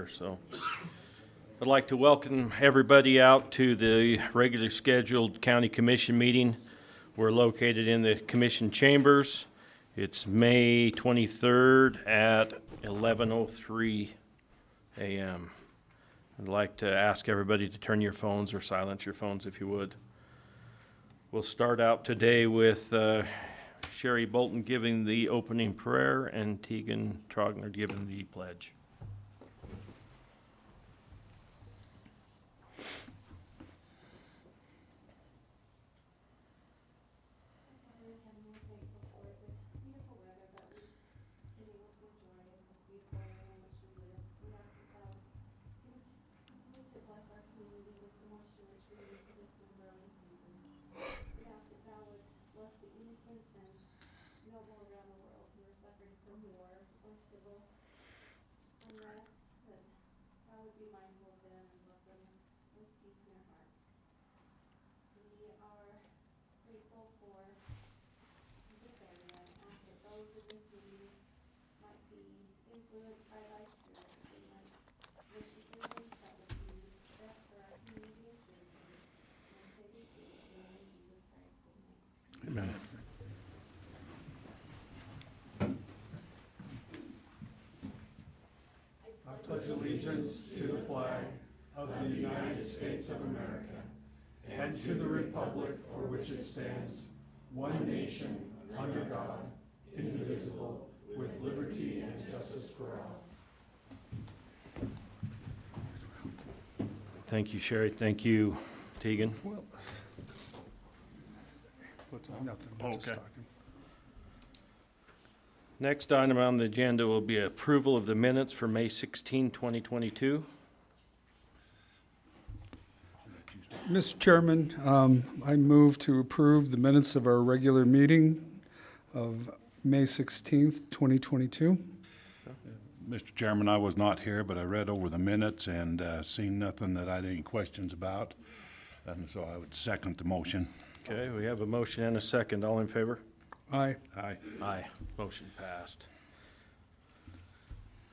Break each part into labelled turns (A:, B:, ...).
A: So I'd like to welcome everybody out to the regularly scheduled county commission meeting. We're located in the commission chambers. It's May 23rd at 11:03 a.m. I'd like to ask everybody to turn your phones or silence your phones if you would. We'll start out today with Sherry Bolton giving the opening prayer and Tegan Trogner giving the pledge. Amen.
B: I pledge allegiance to the flag of the United States of America and to the republic for which it stands, one nation, under God, indivisible, with liberty and justice for all.
A: Thank you, Sherry. Thank you, Tegan.
B: Nothing, just
A: Okay.
B: talking.
A: Next item on the agenda will be approval of the minutes for May 16, 2022.
B: Mr. Chairman, I move to approve the minutes of our regular meeting of May 16th, 2022.
C: Mr. Chairman, I was not here, but I read over the minutes and seen nothing that I had any questions about, and so I would second the motion.
A: Okay, we have a motion and a second. All in favor?
B: Aye.
C: Aye.
A: Aye. Motion passed.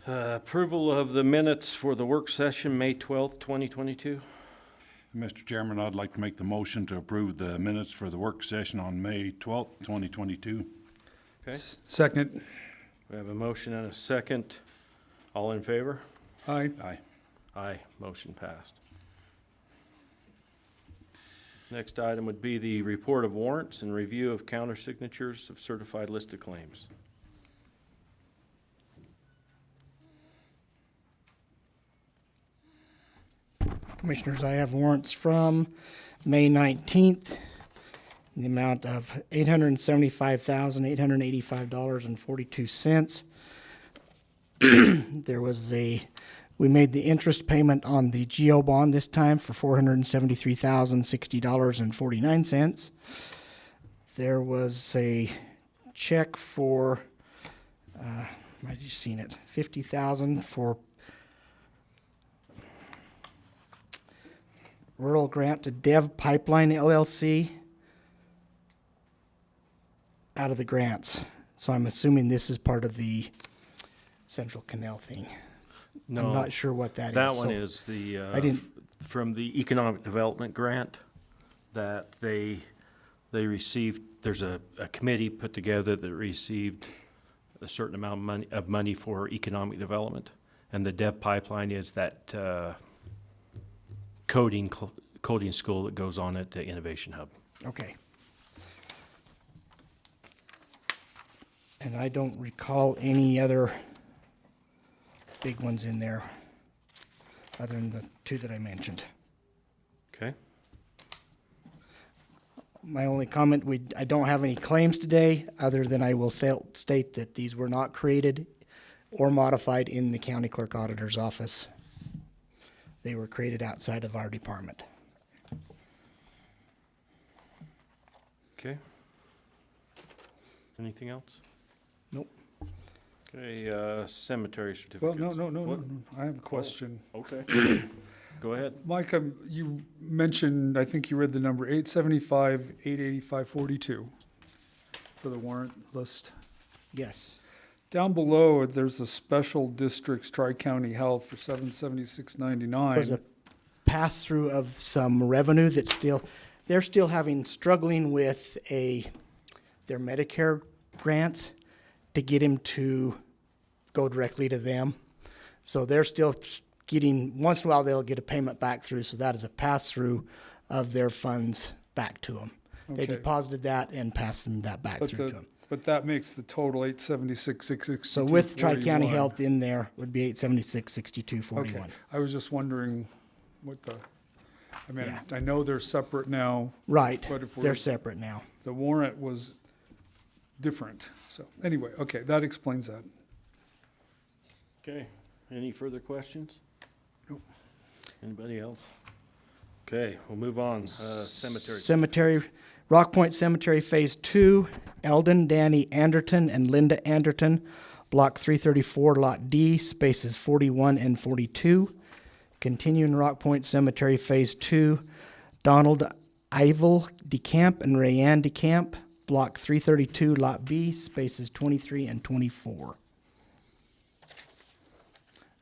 A: Approval of the minutes for the work session, May 12th, 2022.
C: Mr. Chairman, I'd like to make the motion to approve the minutes for the work session on May 12th, 2022.
A: Okay,
B: Second.
A: we have a motion and a second. All in favor?
B: Aye.
C: Aye.
A: Aye. Motion passed. Next item would be the report of warrants and review of counter signatures of certified list of claims.
D: Commissioners, I have warrants from May 19th in the amount of $875,885.42. We made the interest payment on the GO bond this time for $473,060.49. There was a check for, I just seen it, $50,000 for rural grant to Dev Pipeline LLC out of the grants. So I'm assuming this is part of the Central Canal thing.
A: No,
D: I'm not sure what that is.
A: that one
D: So
A: is the,
D: I didn't-
A: from the Economic Development Grant that they received. There's a committee put together that received a certain amount of money for economic development. And the Dev Pipeline is that coding school that goes on at the Innovation Hub.
D: Okay. And I don't recall any other big ones in there other than the two that I mentioned.
A: Okay?
D: My only comment, I don't have any claims today, other than I will state that these were not created or modified in the county clerk auditor's office. They were created outside of our department.
A: Okay. Anything else?
D: Nope.
A: Okay, cemetery
B: Well,
A: certificates.
B: no. I have a question.
A: Okay. Go ahead.
B: Mike, you mentioned, I think you read the number 875, 885.42 for the warrant list.
D: Yes.
B: Down below, there's a special districts Tri-County Health for $776.99.
D: Was a pass-through of some revenue that's they're still struggling with their Medicare grants to get him to go directly to them. So they're still getting, once in a while they'll get a payment back through, so that is a pass-through of their funds back to them. They
B: Okay.
D: deposited that and passed them that back through to them.
B: But that makes the total $876,662.41.
D: So with Tri-County Health in there would be $876.62.41.
B: Okay, I was just wondering what I mean,
D: Yeah.
B: I know they're separate now.
D: Right,
B: But if
D: they're
B: we're,
D: separate now.
B: the warrant was different. So anyway, okay, that explains that.
A: Okay, any further questions?
B: Nope.
A: Anybody else? Okay, we'll move on. Cemetery.
D: Cemetery, Rock Point Cemetery Phase 2, Eldon, Danny Anderton, and Linda Anderton, Block 334, Lot D, spaces 41 and 42. Continuing Rock Point Cemetery Phase 2, Donald Ivel DeCamp and Rayanne DeCamp, Block 332, Lot B, spaces 23 and 24.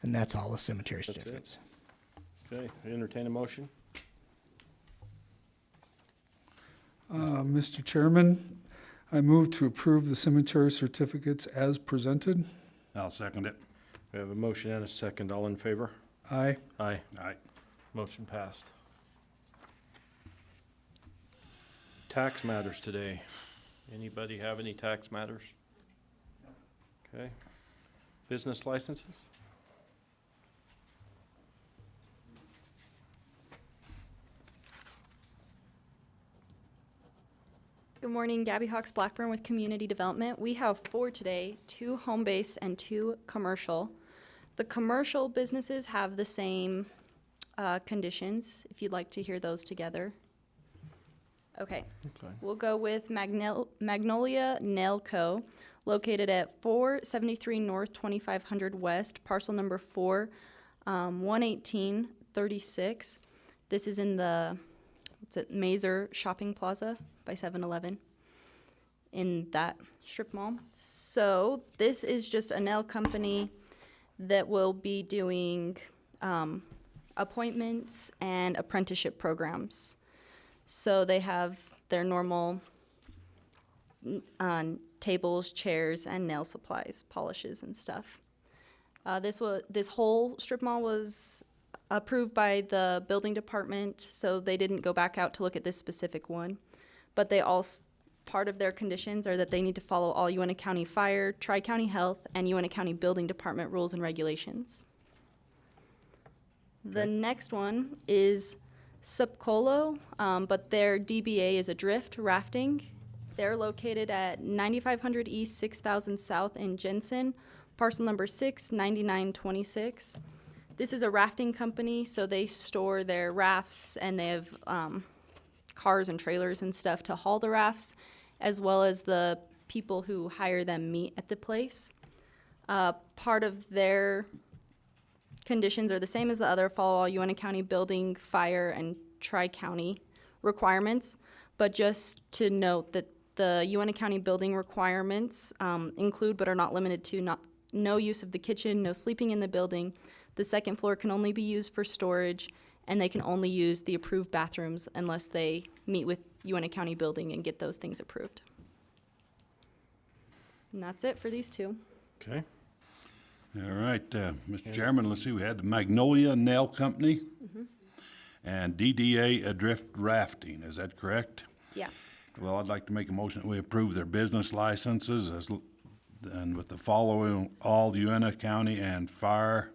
D: And that's all the cemetery
A: That's it?
D: certificates.
A: Okay, entertain a motion.
B: Mr. Chairman, I move to approve the cemetery certificates as presented.
C: I'll second it.
A: We have a motion and a second. All in favor?
B: Aye.
A: Aye.
C: Aye.
A: Motion passed. Tax matters today. Anybody have any tax matters? Okay. Business licenses?
E: Good morning, Gabby Hawks Blackburn with Community Development. We have 4 today, 2 home-based and 2 commercial. The commercial businesses have the same conditions, if you'd like to hear those together. Okay,
A: Okay.
E: we'll go with Magnolia Nail Co., located at 473 North 2500 West, parcel number 4, 11836. This is in the, Mazer Shopping Plaza by 7-Eleven in that strip mall. So this is just a nail company that will be doing appointments and apprenticeship programs. So they have their normal tables, chairs, and nail supplies, polishes and stuff. This whole strip mall was approved by the building department, so they didn't go back out to look at this specific one. But they also, part of their conditions are that they need to follow all Uintah County Fire, Tri-County Health, and Uintah County Building Department rules and regulations. The next one is Subcolo, but their DBA is Adrift Rafting. They're located at 9500 East, 6000 South in Jensen, parcel number 69926. This is a rafting company, so they store their rafts and they have cars and trailers and stuff to haul the rafts, as well as the people who hire them meet at the place. Part of their conditions are the same as the other, follow all Uintah County building, fire, and tri-county requirements. But just to note that the Uintah County building requirements include but are not limited to no use of the kitchen, no sleeping in the building. The second floor can only be used for storage, and they can only use the approved bathrooms unless they meet with Uintah County building and get those things approved. And that's it for these 2.
A: Okay.
C: All right, Mr. Chairman, let's see, we had the Magnolia Nail Company and DDA Adrift Rafting, is that correct?
E: Yeah.
C: Well, I'd like to make a motion that we approve their business licenses and with the following, all Uintah County and fire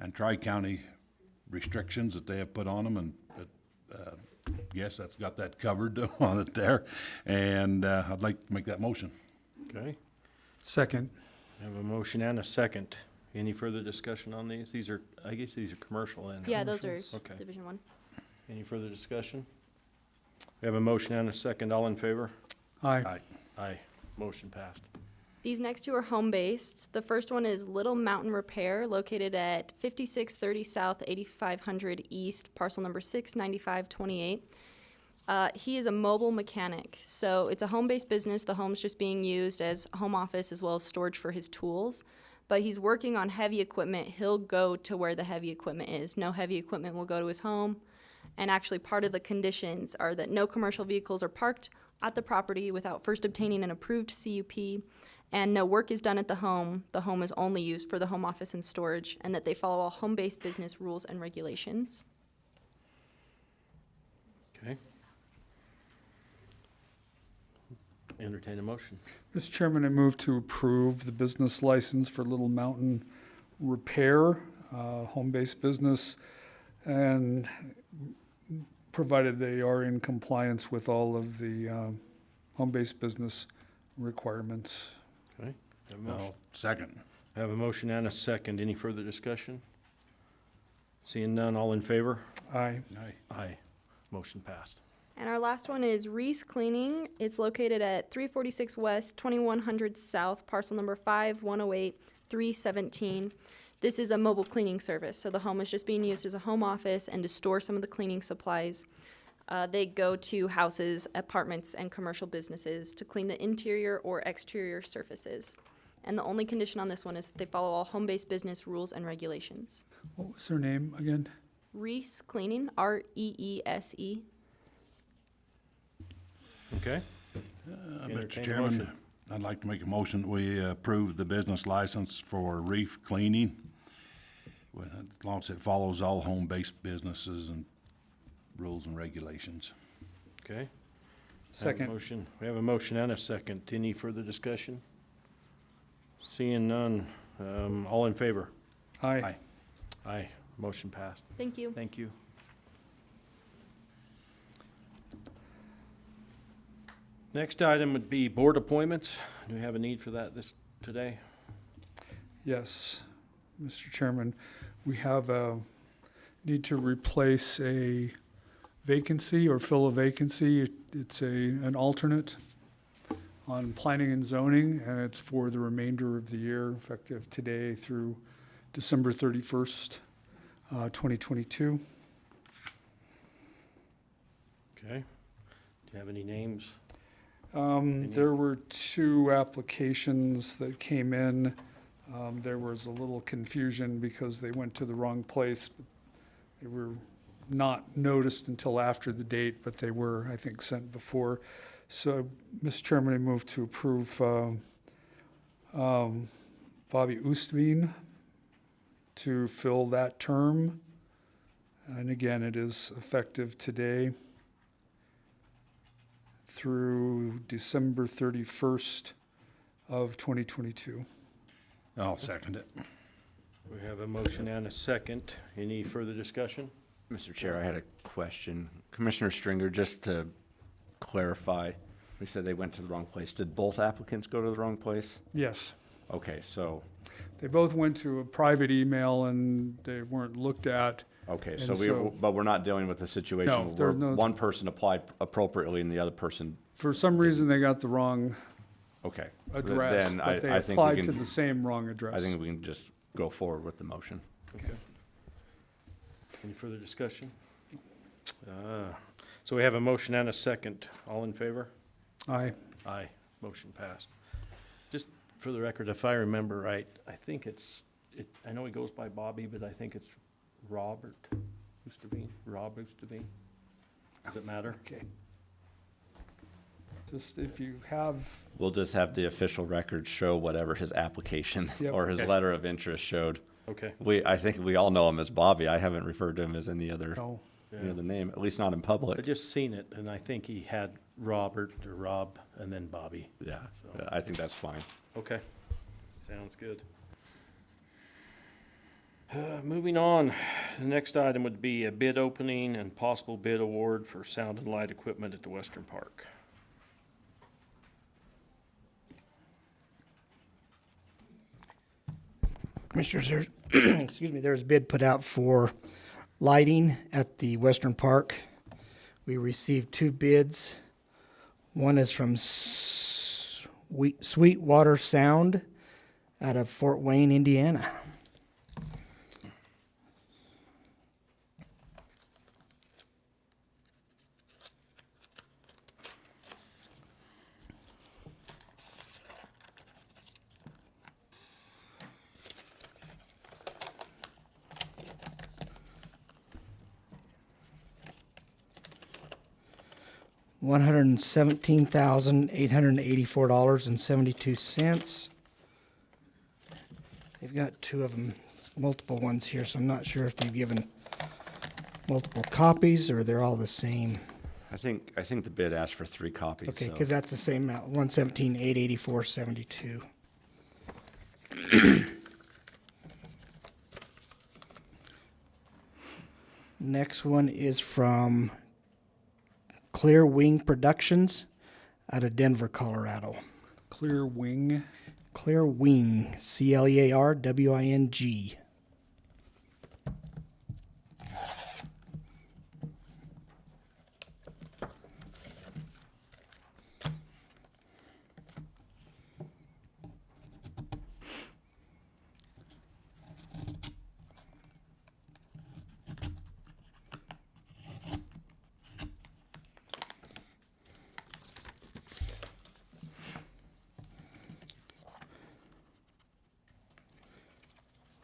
C: and tri-county restrictions that they have put on them, and yes, that's got that covered on it there. And I'd like to make that motion.
A: Okay.
B: Second.
A: I have a motion and a second. Any further discussion on these? I guess these are commercial and.
E: Yeah, those are
A: Okay.
E: Division 1.
A: Any further discussion? We have a motion and a second. All in favor?
B: Aye.
C: Aye.
A: Aye. Motion passed.
E: These next 2 are home-based. The first one is Little Mountain Repair, located at 5630 South, 8500 East, parcel number 69528. He is a mobile mechanic, so it's a home-based business. The home's just being used as home office as well as storage for his tools. But he's working on heavy equipment. He'll go to where the heavy equipment is. No heavy equipment will go to his home. And actually, part of the conditions are that no commercial vehicles are parked at the property without first obtaining an approved CUP, and no work is done at the home. The home is only used for the home office and storage, and that they follow all home-based business rules and regulations.
A: Okay. Entertain a motion.
B: Mr. Chairman, I move to approve the business license for Little Mountain Repair, home-based business, and provided they are in compliance with all of the home-based business requirements.
A: Okay. Have a motion.
C: I'll second.
A: I have a motion and a second. Any further discussion? Seeing none, all in favor?
B: Aye.
C: Aye.
A: Aye. Motion passed.
E: And our last one is Reese Cleaning. It's located at 346 West, 2100 South, parcel number 5108317. This is a mobile cleaning service, so the home is just being used as a home office and to store some of the cleaning supplies. They go to houses, apartments, and commercial businesses to clean the interior or exterior surfaces. And the only condition on this one is that they follow all home-based business rules and regulations.
B: What was their name again?
E: Reese Cleaning, R-E-E-S-E.
A: Okay.
C: Mr.
A: Entertain a
C: Chairman,
A: motion.
C: I'd like to make a motion that we approve the business license for reef cleaning, as long as it follows all home-based businesses and rules and regulations.
A: Okay.
B: Second.
A: We have a motion and a second. Any further discussion? Seeing none, all in favor?
B: Aye.
C: Aye.
A: Aye. Motion passed.
E: Thank you.
A: Thank you. Next item would be board appointments. Do we have a need for that today?
B: Yes, Mr. Chairman, we have a need to replace a vacancy or fill a vacancy. It's an alternate on planning and zoning, and it's for the remainder of the year, effective today through December 31st, 2022.
A: Okay. Do you have any names?
B: There were 2 applications that came in. There was a little confusion because they went to the wrong place. They were not noticed until after the date, but they were, I think, sent before. So, Mr. Chairman, I move to approve Bobby Oostbeen to fill that term. And again, it is effective today through December 31st of 2022.
C: I'll second it.
A: We have a motion and a second. Any further discussion?
F: Mr. Chair, I had a question. Commissioner Stringer, just to clarify, we said they went to the wrong place. Did both applicants go to the wrong place?
B: Yes.
F: Okay, so,
B: They both went to a private email and they weren't looked at.
F: okay,
B: And
F: so
B: so-
F: but we're not dealing with a
B: No,
F: situation where
B: there's no-
F: one person applied appropriately and the other person,
B: For some reason, they got the wrong
F: okay.
B: address,
F: Then
B: but they
F: I think
B: applied
F: we
B: to the
F: can,
B: same wrong address.
F: I think we can just go forward with the motion.
A: Okay. Any further discussion? So we have a motion and a second. All in favor?
B: Aye.
A: Aye. Motion passed. Just for the record, if I remember right, I think I know he goes by Bobby, but I think it's Robert Oostebeen. Rob Oostebeen. Does it matter?
B: Okay. Just if you have,
F: We'll just have the official record show whatever his application
B: Yep.
F: or his
A: Okay.
F: letter of interest showed.
A: Okay.
F: I think we all know him as Bobby. I haven't referred to him as any other
A: Yeah.
F: name, at least not in
A: I
F: public.
A: just seen it, and I think he had Robert or Rob and then Bobby.
F: Yeah,
A: So-
F: I think that's fine.
A: Okay. Sounds good. Moving on, the next item would be a bid opening and possible bid award for sound and light equipment at the Western Park.
D: Commissioners, there's, excuse me, there's a bid put out for lighting at the Western Park. We received 2 bids. One is from Sweetwater Sound out of Fort Wayne, Indiana. $117,884.72. They've got two of them, multiple ones here, so I'm not sure if they've given multiple copies or they're all the same.
F: I think the bid asked for 3 copies.
D: Okay,
F: so-
D: because that's the same amount, 117,884.72. Next one is from Clear Wing Productions out of Denver, Colorado.
B: Clear Wing.
D: Clear Wing, CLEARWING.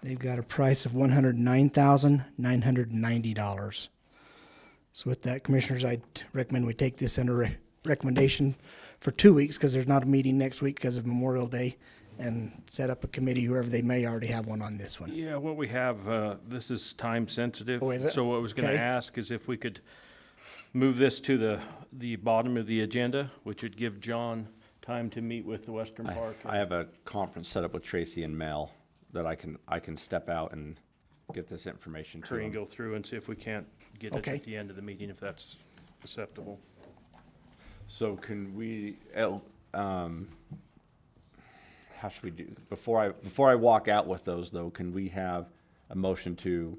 D: They've got a price of $109,990. So with that, Commissioners, I'd recommend we take this under recommendation for 2 weeks, because there's not a meeting next week because of Memorial Day, and set up a committee, whoever they may already have one on this one.
A: Yeah, what we have, this is time sensitive.
D: Oh, is it?
A: So what I was gonna
D: Okay.
A: ask is if we could move this to the bottom of the agenda, which would give John time to meet with the Western Park.
F: I have a conference set up with Tracy and Mel that I can step out and get this information to
A: Hurry and
F: them.
A: go through and see if we can't get it
D: Okay.
A: at the end of the meeting, if that's acceptable.
F: So can we, how should we do, before I walk out with those though, can we have a motion to,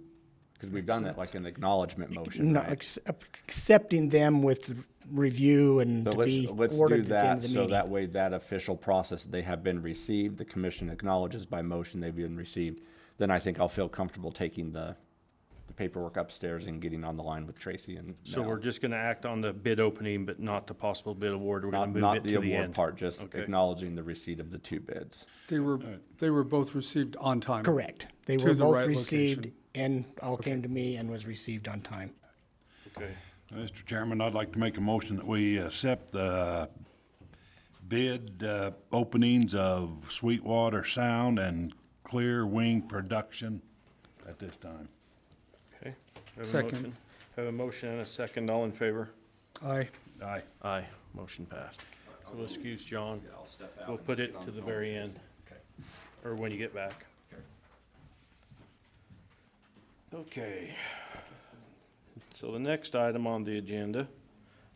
F: because we've done that like an acknowledgement motion,
D: No,
F: right?
D: accepting them with review and
F: So
D: to be
F: let's do
D: ordered at the end
F: that,
D: of the
F: so
D: meeting.
F: that way that official process, they have been received, the commission acknowledges by motion they've been received, then I think I'll feel comfortable taking the paperwork upstairs and getting on the line with Tracy and
A: So
F: Mel.
A: we're just gonna act on the bid opening, but not the possible bid award. We're gonna move
F: Not
A: it
F: the
A: to the
F: award
A: end.
F: part, just
A: Okay.
F: acknowledging the receipt of the 2 bids.
B: They were both received on time.
D: Correct. They
B: To
D: were
B: the
D: both
B: right
D: received
B: location.
D: and all came to me and was received on time.
A: Okay.
C: Mr. Chairman, I'd like to make a motion that we accept the bid openings of Sweetwater Sound and Clear Wing Production at this time.
A: Okay. Have a
B: Second.
A: motion. Have a motion and a second. All in favor?
B: Aye.
C: Aye.
A: Aye. Motion passed. So we'll excuse John. We'll put it to the very end. Or when you get back. Okay. So the next item on the agenda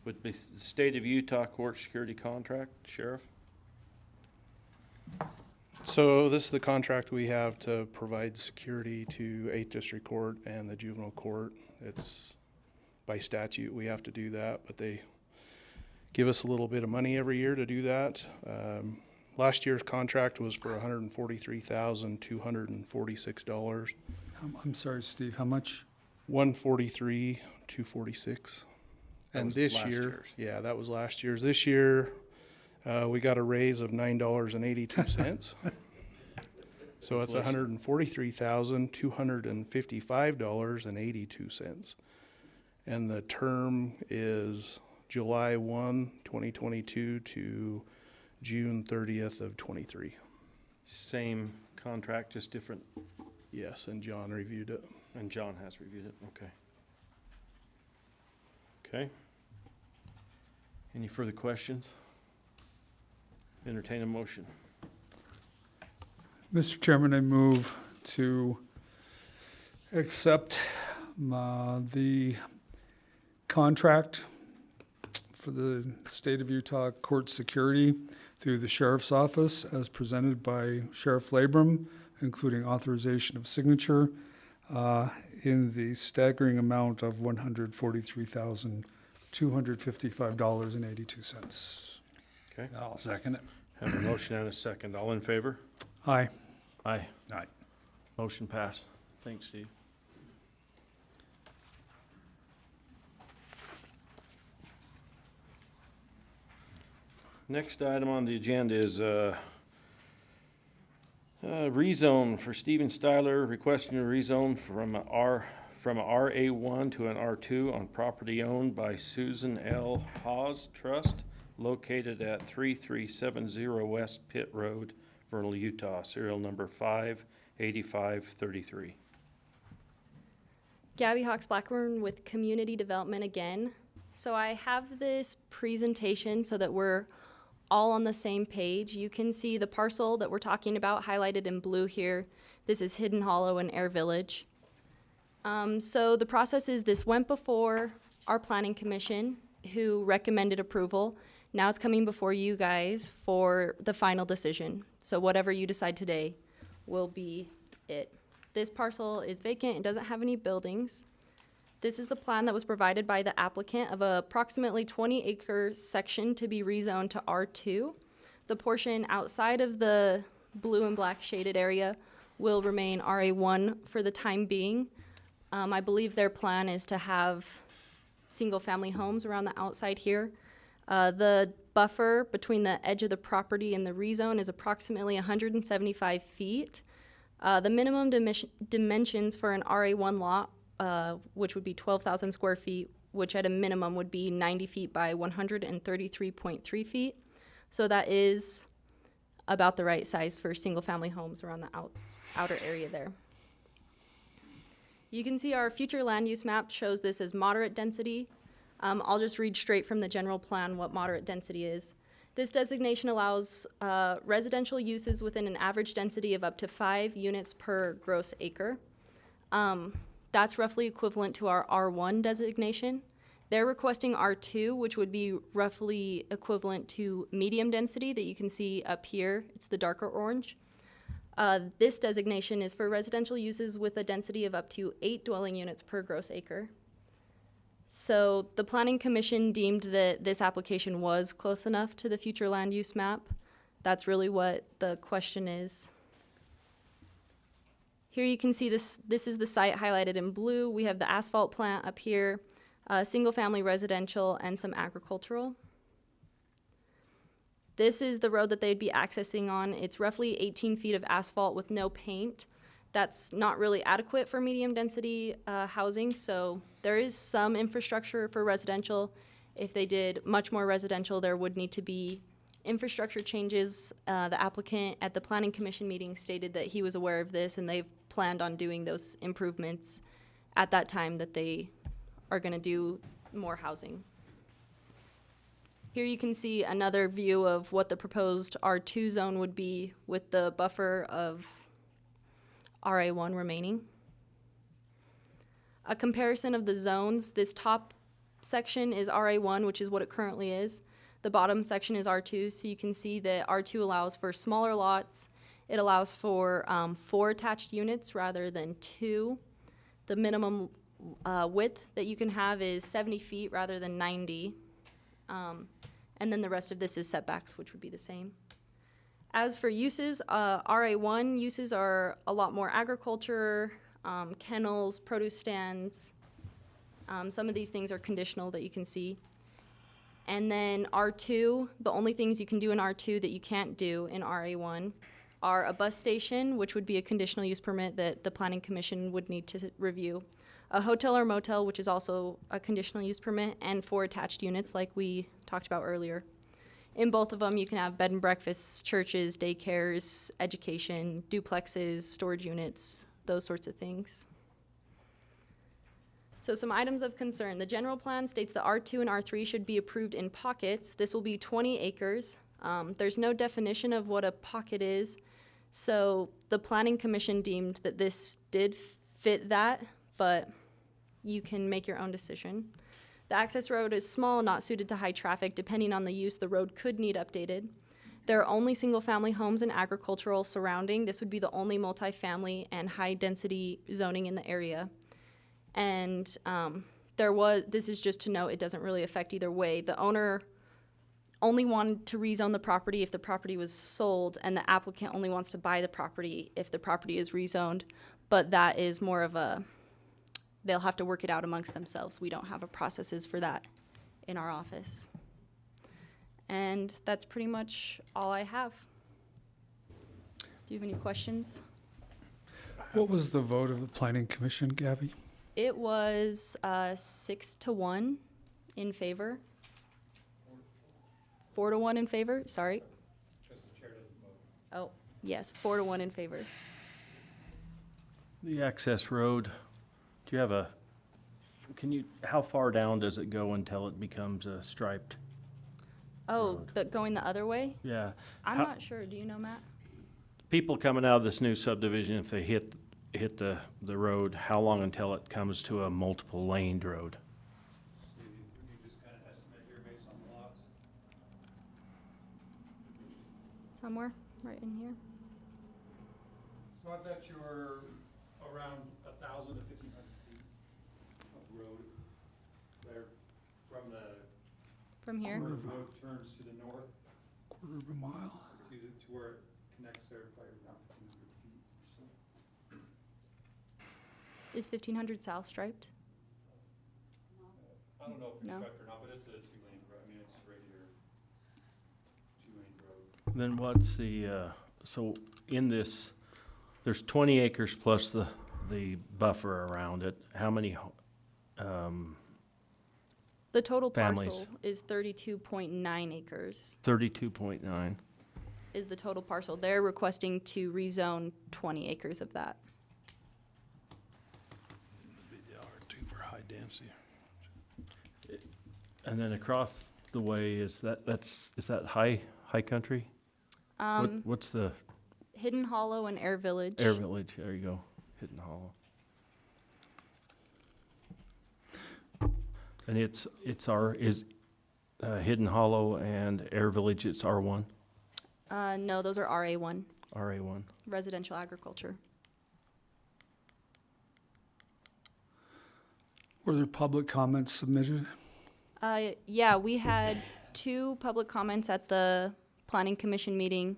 A: would be the State of Utah Court Security Contract. Sheriff?
G: So this is the contract we have to provide security to 8th District Court and the Juvenile Court. It's by statute, we have to do that, but they give us a little bit of money every year to do that. Last year's contract was for $143,246.
B: I'm sorry, Steve, how much?
G: 143,246. And
A: was
G: this
A: last
G: year,
A: year's.
G: yeah, that was last year's. This year, we got a raise of $9.82. So it's $143,255.82. And the term is July 1, 2022 to June 30th of 23.
A: Same contract, just different,
G: Yes, and John reviewed it.
A: and John has reviewed it. Okay. Okay. Any further questions? Entertain a motion.
B: Mr. Chairman, I move to accept the contract for the State of Utah Court Security through the Sheriff's Office as presented by Sheriff Labram, including authorization of signature in the staggering amount of $143,255.82.
A: Okay.
C: I'll second it.
A: Have a motion and a second. All in favor?
B: Aye.
A: Aye.
C: Aye.
A: Motion passed. Thanks, Steve. Next item on the agenda is rezone for Stephen Styler, requesting a rezone from R from a RA1 to an R2 on property owned by Susan L. Hawes Trust located at 3370 West Pitt Road, Vernal, Utah, serial number 58533.
E: Gabby Hawks Blackburn with Community Development again. So I have this presentation so that we're all on the same page. You can see the parcel that we're talking about highlighted in blue here. This is Hidden Hollow and Air Village. So the process is this went before our planning commission who recommended approval. Now it's coming before you guys for the final decision. So whatever you decide today will be it. This parcel is vacant, it doesn't have any buildings. This is the plan that was provided by the applicant of a approximately 20-acre section to be rezoned to R2. The portion outside of the blue and black shaded area will remain RA1 for the time being. I believe their plan is to have single-family homes around the outside here. The buffer between the edge of the property and the rezone is approximately 175 feet. The minimum dimensions for an RA1 lot, which would be 12,000 square feet, which at a minimum would be 90 feet by 133.3 feet. So that is about the right size for single-family homes around the outer area there. You can see our future land use map shows this as moderate density. I'll just read straight from the general plan what moderate density is. This designation allows residential uses within an average density of up to 5 units per gross acre. That's roughly equivalent to our R1 designation. They're requesting R2, which would be roughly equivalent to medium density that you can see up here. It's the darker orange. This designation is for residential uses with a density of up to 8 dwelling units per gross acre. So the Planning Commission deemed that this application was close enough to the future land use map. That's really what the question is. Here you can see this is the site highlighted in blue. We have the asphalt plant up here, single-family residential, and some agricultural. This is the road that they'd be accessing on. It's roughly 18 feet of asphalt with no paint. That's not really adequate for medium density housing, so there is some infrastructure for residential. If they did much more residential, there would need to be infrastructure changes. The applicant at the Planning Commission meeting stated that he was aware of this and they've planned on doing those improvements at that time that they are gonna do more housing. Here you can see another view of what the proposed R2 zone would be with the buffer of RA1 remaining. A comparison of the zones. This top section is RA1, which is what it currently is. The bottom section is R2, so you can see that R2 allows for smaller lots. It allows for 4 attached units rather than 2. The minimum width that you can have is 70 feet rather than 90. And then the rest of this is setbacks, which would be the same. As for uses, RA1 uses are a lot more agriculture, kennels, produce stands. Some of these things are conditional that you can see. And then R2, the only things you can do in R2 that you can't do in RA1 are a bus station, which would be a conditional use permit that the Planning Commission would need to review. A hotel or motel, which is also a conditional use permit, and 4 attached units like we talked about earlier. In both of them, you can have bed and breakfasts, churches, daycares, education, duplexes, storage units, those sorts of things. So some items of concern. The general plan states that R2 and R3 should be approved in pockets. This will be 20 acres. There's no definition of what a pocket is. So the Planning Commission deemed that this did fit that, but you can make your own decision. The access road is small, not suited to high traffic. Depending on the use, the road could need updated. There are only single-family homes and agricultural surrounding. This would be the only multifamily and high-density zoning in the area. And this is just to note, it doesn't really affect either way. The owner only wanted to rezone the property if the property was sold, and the applicant only wants to buy the property if the property is rezoned. But that is more of a, they'll have to work it out amongst themselves. We don't have a processes for that in our office. And that's pretty much all I have. Do you have any questions?
B: What was the vote of the Planning Commission, Gabby?
E: It was 6-1 in favor. 4-1 in favor, sorry. Oh, yes, 4-1 in favor.
A: The access road, do you have a, how far down does it go until it becomes a striped?
E: Oh, going the other way?
A: Yeah.
E: I'm
A: How-
E: not sure, do you know, Matt?
A: People coming out of this new subdivision, if they hit the road, how long until it comes to a multiple laned road?
E: Somewhere, right in here.
B: So I bet you're around 1,000 to 1,500 feet of road there from the
E: From here?
B: where the road turns to the north
H: Quarter of a mile.
B: to where it connects there, probably around 1,500 feet or so.
E: Is 1500 south striped?
B: I don't know if it's
E: No.
B: striped or not, but it's a two-lane road. I mean, it's a regular two-lane road.
A: Then what's the, so in this, there's 20 acres plus the buffer around it. How many,
E: The total
A: Families.
E: parcel is 32.9 acres,
A: 32.9?
E: is the total parcel. They're requesting to rezone 20 acres of that.
C: That'd be the R2 for high density.
A: And then across the way, is that high country? What's the
E: Hidden Hollow and Air Village.
A: Air Village? There you go, Hidden Hollow. And is Hidden Hollow and Air Village, it's R1,
E: No, those are RA1,
A: RA1?
E: residential agriculture.
H: Were there public comments submitted?
E: Yeah, we had 2 public comments at the Planning Commission meeting.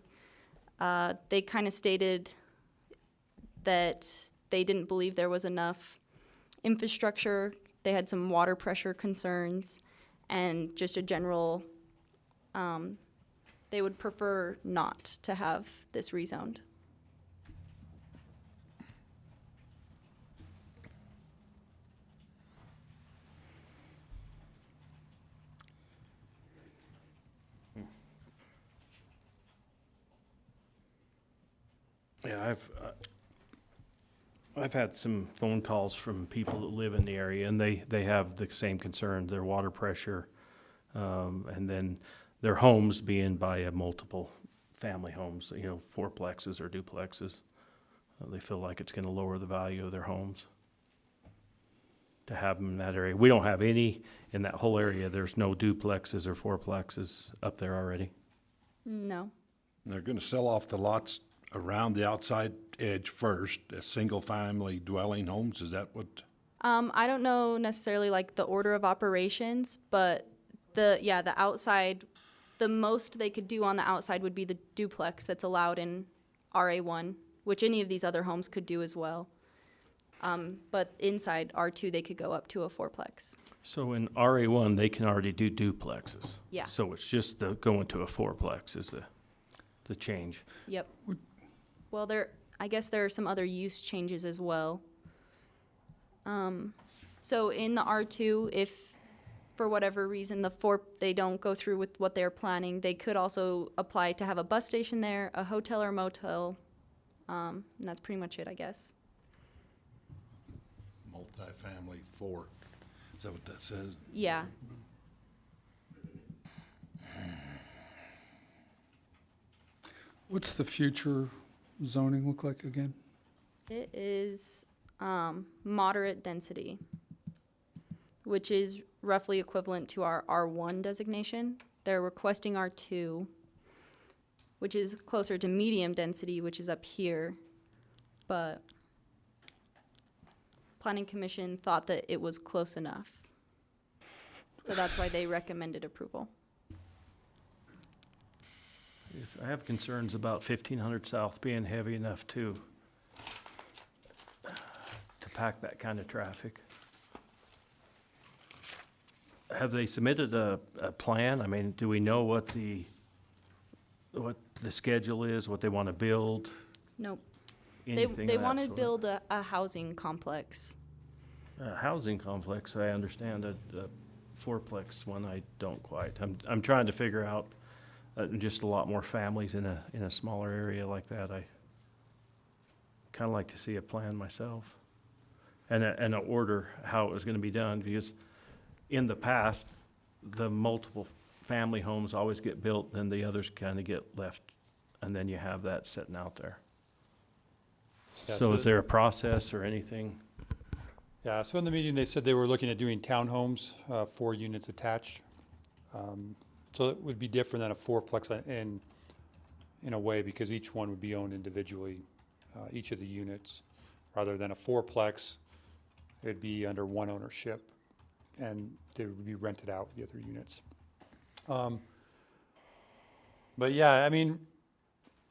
E: They kind of stated that they didn't believe there was enough infrastructure. They had some water pressure concerns and just a general, they would prefer not to have this rezoned.
A: Yeah, I've had some phone calls from people that live in the area, and they have the same concern, their water pressure, and then their homes being by a multiple family homes, fourplexes or duplexes. They feel like it's gonna lower the value of their homes to have them in that area. We don't have any in that whole area. There's no duplexes or fourplexes up there already.
E: No.
C: They're gonna sell off the lots around the outside edge first, as single-family dwelling homes, is that what?
E: I don't know necessarily like the order of operations, but the outside, the most they could do on the outside would be the duplex that's allowed in RA1, which any of these other homes could do as well. But inside R2, they could go up to a fourplex.
A: So in RA1, they can already do duplexes.
E: Yeah.
A: So it's just the going to a fourplex is the change.
E: Yep. Well, I guess there are some other use changes as well. So in the R2, if for whatever reason they don't go through with what they're planning, they could also apply to have a bus station there, a hotel or motel, and that's pretty much it, I guess.
C: Multifamily fort, is that what that says?
E: Yeah.
H: What's the future zoning look like again?
E: It is moderate density, which is roughly equivalent to our R1 designation. They're requesting R2, which is closer to medium density, which is up here. But Planning Commission thought that it was close enough. So that's why they recommended approval.
A: Yes, I have concerns about 1500 South being heavy enough to pack that kind of traffic. Have they submitted a plan? I mean, do we know what the schedule is, what they want to build?
E: Nope.
A: Anything
E: They
A: of that
E: want to
A: sort?
E: build a housing complex.
A: Housing complex, I understand. A fourplex one, I don't quite. I'm trying to figure out just a lot more families in a smaller area like that. I kind of like to see a plan myself, and a order how it was going to be done, because in the past, the multiple family homes always get built, then the others kind of get left, and then you have that sitting out there.
I: Yeah,
A: So is there a process or anything?
I: Yeah, so in the meeting, they said they were looking at doing townhomes, 4 units attached. So it would be different than a fourplex in a way, because each one would be owned individually, each of the units. Rather than a fourplex, it'd be under one ownership, and they would be rented out, the other units. But yeah, I mean,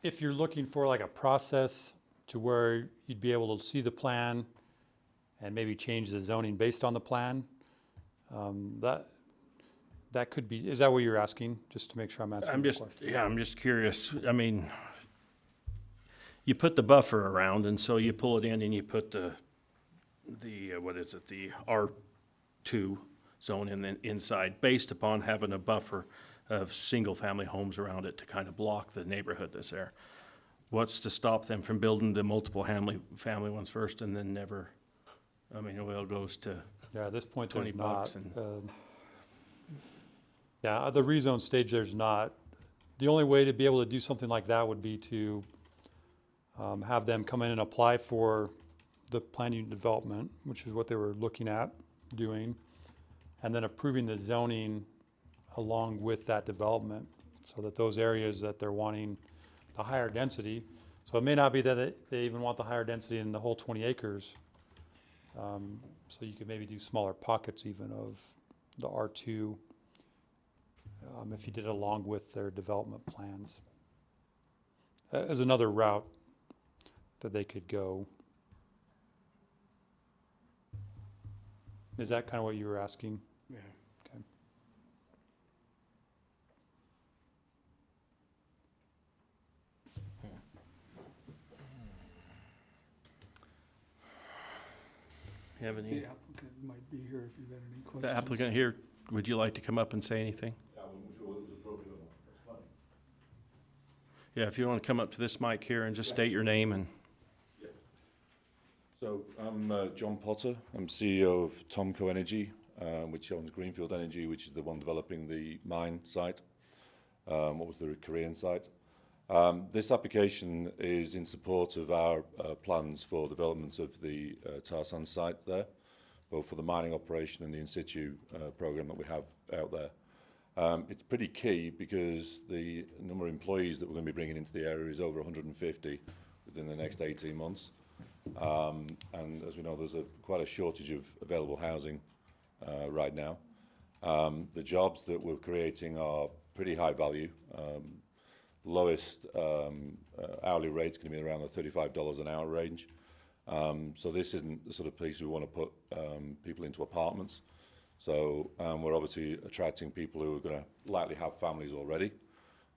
I: if you're looking for like a process to where you'd be able to see the plan and maybe change the zoning based on the plan, that could be, is that what you're asking? Just to make sure I'm answering the question.
A: I'm just curious. I mean, you put the buffer around, and so you pull it in and you put the what is it, the R2 zone inside, based upon having a buffer of single-family homes around it to kind of block the neighborhood that's there. What's to stop them from building the multiple family ones first and then never, I mean, it goes to
I: Yeah, at this point,
A: 20
I: there's not.
A: bucks and-
I: Yeah, at the rezone stage, there's not. The only way to be able to do something like that would be to have them come in and apply for the planned unit development, which is what they were looking at doing, and then approving the zoning along with that development, so that those areas that they're wanting the higher density, so it may not be that they even want the higher density in the whole 20 acres. So you could maybe do smaller pockets even of the R2, if you did it along with their development plans. As another route that they could go. Is that kind of what you were asking?
A: Yeah.
I: Okay.
A: You have any,
H: The applicant might be here if you've got any questions.
A: the applicant here, would you like to come up and say anything? Yeah, if you want to come up to this mic here and just state your name and.
J: So I'm John Potter. I'm CEO of Tomco Energy, which owns Greenfield Energy, which is the one developing the mine site. What was the Korean site? This application is in support of our plans for development of the tar sand site there, both for the mining operation and the in situ program that we have out there. It's pretty key because the number of employees that we're going to be bringing into the area is over 150 within the next 18 months. And as we know, there's quite a shortage of available housing right now. The jobs that we're creating are pretty high value. Lowest hourly rate's going to be around the $35 an hour range. So this isn't the sort of place we want to put people into apartments. So we're obviously attracting people who are going to likely have families already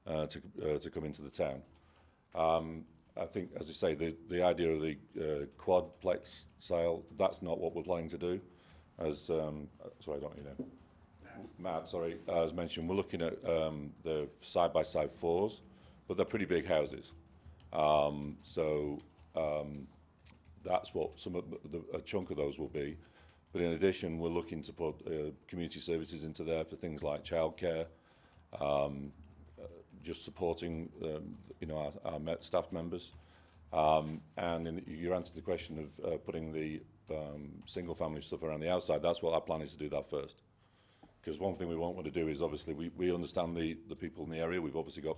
J: to come into the town. I think, as you say, the idea of the quadplex style, that's not what we're planning to do. As sorry, I don't know. Matt, sorry, as mentioned, we're looking at the side-by-side fours, but they're pretty big houses. So that's what a chunk of those will be. But in addition, we're looking to put community services into there for things like childcare, just supporting our staff members. And you answered the question of putting the single family stuff around the outside. That's what our plan is, to do that first. Because one thing we won't want to do is, obviously, we understand the people in the area. We've obviously got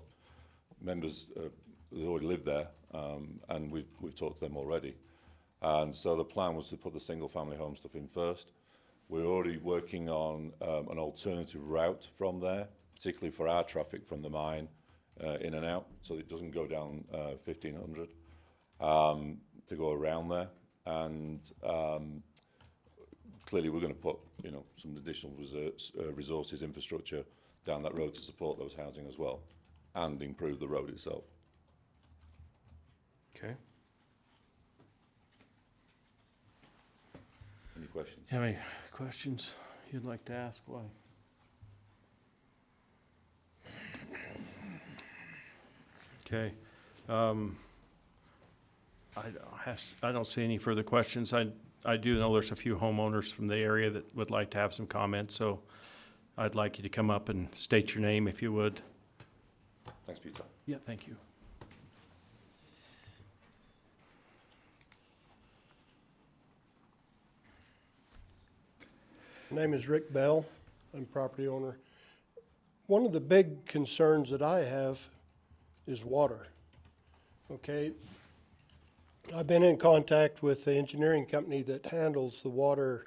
J: members that already live there, and we've talked to them already. And so the plan was to put the single family home stuff in first. We're already working on an alternative route from there, particularly for our traffic from the mine in and out, so it doesn't go down 1500 to go around there. And clearly we're going to put some additional resources, infrastructure down that road to support those housing as well, and improve the road itself.
A: Okay.
J: Any questions.
A: Have any questions you'd like to ask? Why? Okay. I don't see any further questions. I do know there's a few homeowners from the area that would like to have some comments, so I'd like you to come up and state your name if you would.
J: Thanks, Peter.
A: Yeah, thank you.
K: My name is Rick Bell. I'm property owner. One of the big concerns that I have is water. Okay? I've been in contact with the engineering company that handles the water,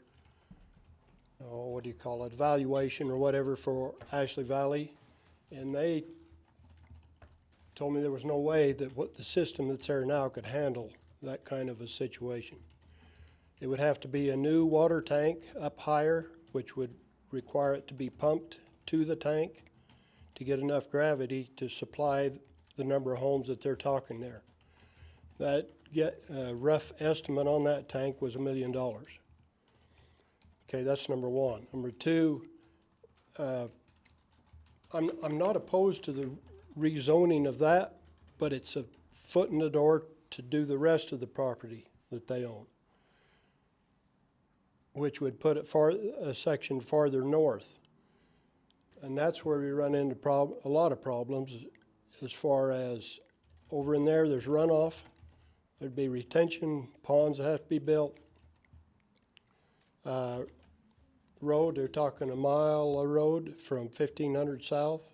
K: what do you call it, evaluation or whatever for Ashley Valley. And they told me there was no way that what the system that's there now could handle that kind of a situation. It would have to be a new water tank up higher, which would require it to be pumped to the tank to get enough gravity to supply the number of homes that they're talking there. That rough estimate on that tank was $1 million. Okay, that's number one. Number two, I'm not opposed to the rezoning of that, but it's a foot in the door to do the rest of the property that they own, which would put it a section farther north. And that's where we run into a lot of problems as far as over in there's runoff. There'd be retention ponds that have to be built. Road, they're talking a mile of road from 1500 south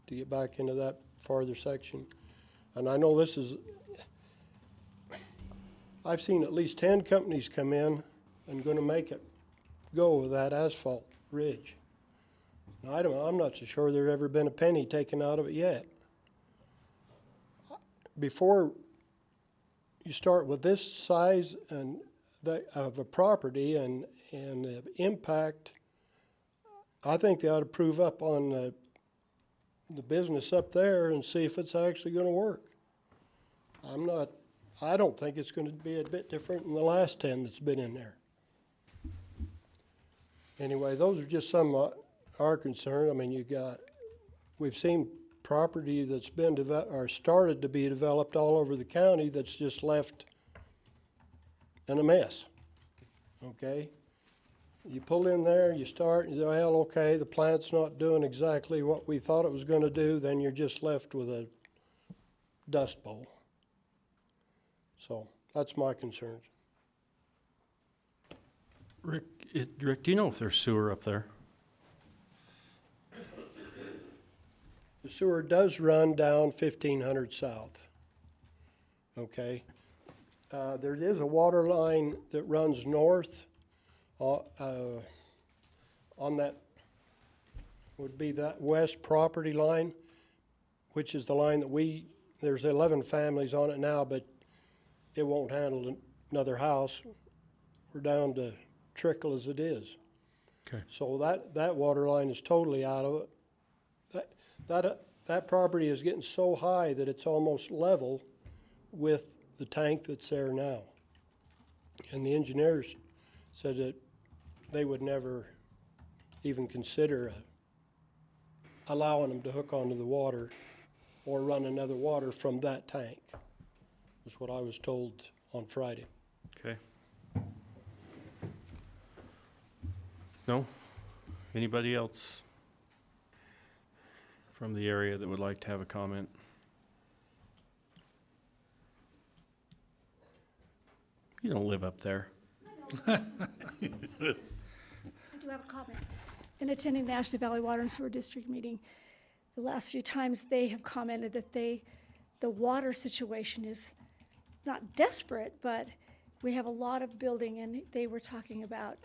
K: to get back into that farther section. And I know I've seen at least 10 companies come in and gonna make it go with that asphalt ridge. Now, I'm not so sure there's ever been a penny taken out of it yet. Before you start with this size of a property and the impact, I think they ought to prove up on the business up there and see if it's actually gonna work. I don't think it's gonna be a bit different than the last 10 that's been in there. Anyway, those are just some of our concern. I mean, we've seen property that's been or started to be developed all over the county that's just left in a mess. Okay? You pull in there, you start, you say, well, okay, the plant's not doing exactly what we thought it was gonna do, then you're just left with a dust bowl. So, that's my concerns.
A: Rick, do you know if there's sewer up there?
K: The sewer does run down 1500 south, okay? There is a water line that runs north on that, would be that west property line, which is the line that there's 11 families on it now, but it won't handle another house. We're down to trickle as it is.
A: Okay.
K: So that water line is totally out of it. That property is getting so high that it's almost level with the tank that's there now. And the engineers said that they would never even consider allowing them to hook onto the water or run another water from that tank, was what I was told on Friday.
A: Okay. No? Anybody else from the area that would like to have a comment? You don't live up there.
L: I do have a comment. In attending the Ashley Valley Water and Sewer District meeting, the last few times they have commented that the water situation is not desperate, but we have a lot of building, and they were talking about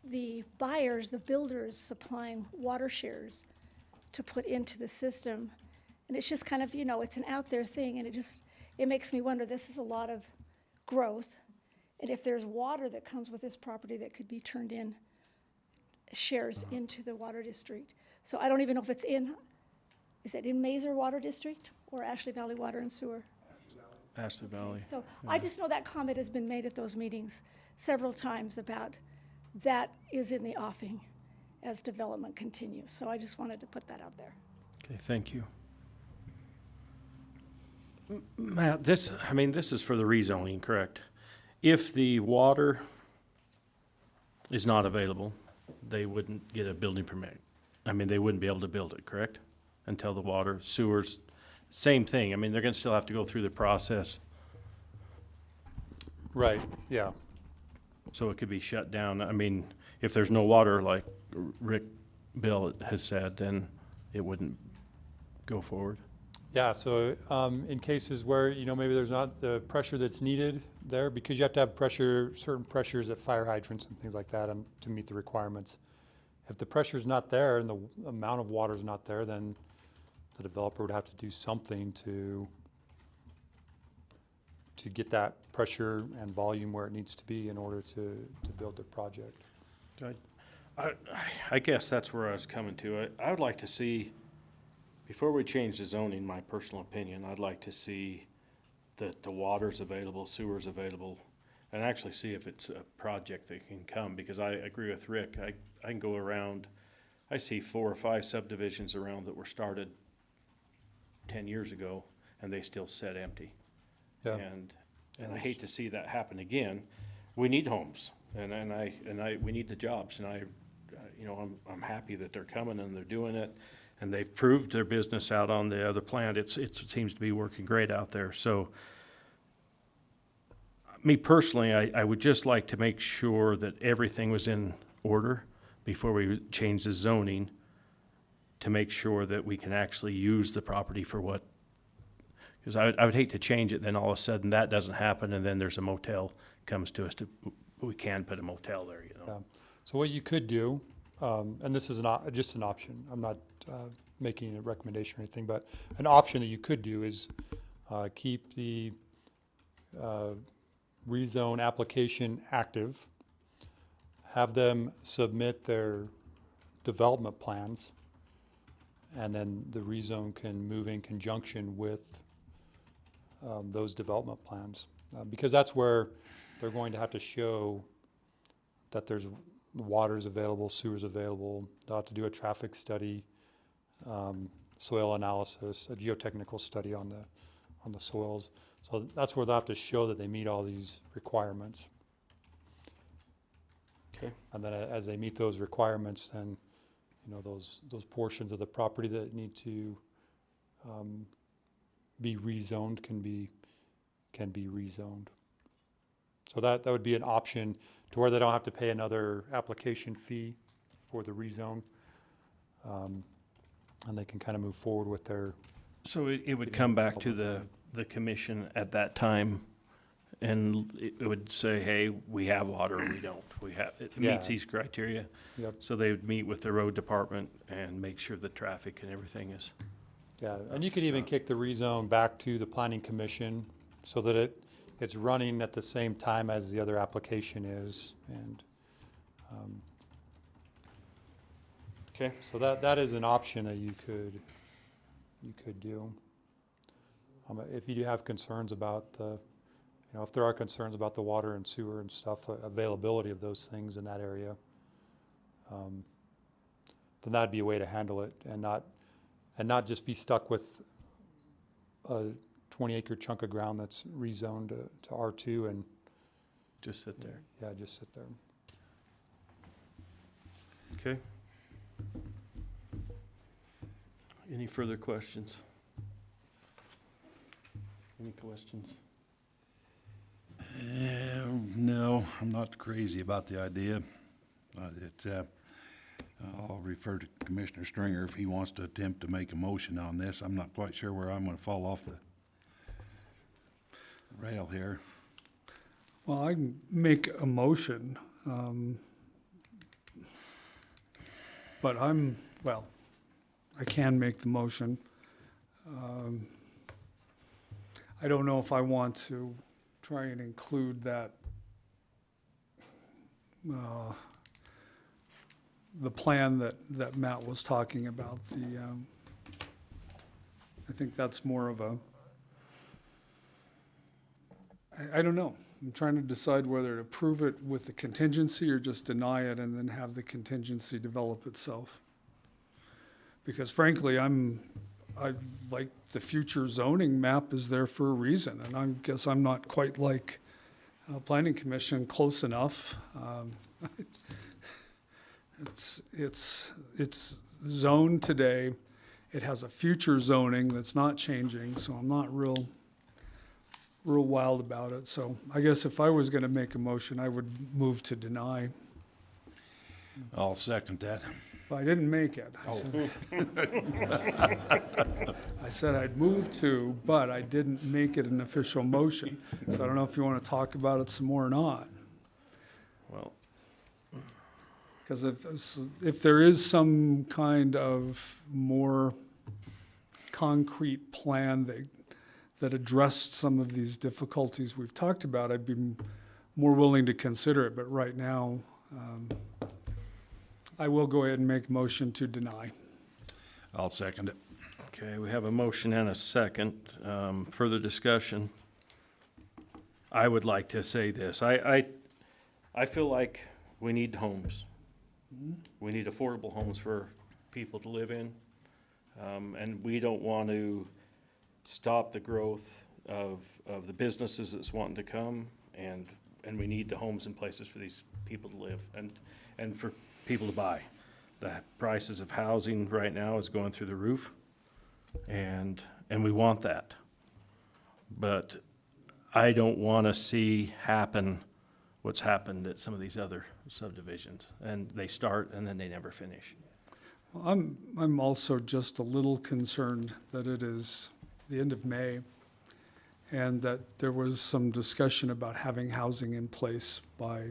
L: the buyers, the builders supplying water shares to put into the system. And it's just kind of, it's an out there thing, and it makes me wonder, this is a lot of growth. And if there's water that comes with this property that could be turned in, shares into the water district. So I don't even know if is it in Mazer Water District or Ashley Valley Water and Sewer?
A: Ashley Valley.
L: So I just know that comment has been made at those meetings. several times about that is in the offing as development continues. So I just wanted to put that out there.
A: Okay, thank you. Matt, this is for the rezoning, correct? If the water is not available, they wouldn't get a building permit. They wouldn't be able to build it, correct? Until the water, sewers, same thing. They're gonna still have to go through the process,
I: Right, yeah.
A: so it could be shut down. If there's no water, like Bill has said, then it wouldn't go forward.
I: Yeah, so in cases where, maybe there's not the pressure that's needed there, because you have to have certain pressures at fire hydrants and things like that to meet the requirements. If the pressure's not there and the amount of water's not there, then the developer would have to do something to get that pressure and volume where it needs to be in order to build the project.
A: I guess that's where I was coming to. I would like to see, before we change the zoning, my personal opinion, I'd like to see that the water's available, sewer's available, and actually see if it's a project that can come, because I agree with Rick. I can go around, I see 4 or 5 subdivisions around that were started 10 years ago, and they still sit empty.
I: Yeah.
A: And I hate to see that happen again. We need homes, and we need the jobs, and I'm happy that they're coming and they're doing it, and they've proved their business out on the other plant. It seems to be working great out there. So, me personally, I would just like to make sure that everything was in order before we change the zoning, to make sure that we can actually use the property for what, because I would hate to change it, then all of a sudden that doesn't happen, and then there's a motel comes to us we can put a motel there,
I: Yeah. So what you could do, and this is just an option, I'm not making a recommendation or anything, but an option that you could do is keep the rezone application active, have them submit their development plans, and then the rezone can move in conjunction with those development plans. Because that's where they're going to have to show that there's water's available, sewer's available. They'll have to do a traffic study, soil analysis, a geotechnical study on the soils. So that's where they'll have to show that they meet all these requirements.
A: Okay.
I: And then as they meet those requirements, then those portions of the property that need to be rezoned can be rezoned. So that would be an option to where they don't have to pay another application fee for the rezone, and they can kind of move forward with their.
A: So it would come back to the commission at that time, and it would say, hey, we have water, or we don't. It meets these criteria.
I: Yep.
A: So they would meet with the road department and make sure the traffic and everything is.
I: Yeah, and you could even kick the rezone back to the planning commission so that it's running at the same time as the other application is, and
A: Okay.
I: so that is an option that you could do. If you do have concerns about if there are concerns about the water and sewer and stuff, availability of those things in that area, then that'd be a way to handle it, and not just be stuck with a 20-acre chunk of ground that's rezoned to R2 and
A: Just sit there.
I: yeah, just sit there.
A: Okay. Any further questions? Any questions?
C: No, I'm not crazy about the idea. I'll refer to Commissioner Stringer if he wants to attempt to make a motion on this. I'm not quite sure where I'm gonna fall off the rail here.
H: Well, I can make a motion, but I can make the motion. I don't know if I want to try and include that, the plan that Matt was talking about, I think that's more of a, I don't know. I'm trying to decide whether to approve it with the contingency or just deny it and then have the contingency develop itself. Because frankly, I like the future zoning map is there for a reason, and I guess I'm not quite like Planning Commission close enough. It's zoned today. It has a future zoning that's not changing, so I'm not real wild about it. So I guess if I was gonna make a motion, I would move to deny.
C: I'll second that.
H: But I didn't make it. I said I'd move to, but I didn't make it an official motion. So I don't know if you wanna talk about it some more or not.
A: Well,
H: Because if there is some kind of more concrete plan that addressed some of these difficulties we've talked about, I'd be more willing to consider it. But right now, I will go ahead and make a motion to deny.
C: I'll second it.
A: okay, we have a motion and a second. Further discussion? I would like to say this. I feel like we need homes. We need affordable homes for people to live in. And we don't want to stop the growth of the businesses that's wanting to come. And we need the homes and places for these people to live and for people to buy. The prices of housing right now is going through the roof. And we want that. But I don't want to see happen what's happened at some of these other subdivisions. And they start and then they never finish.
H: Well, I'm also just a little concerned that it is the end of May and that there was some discussion about having housing in place by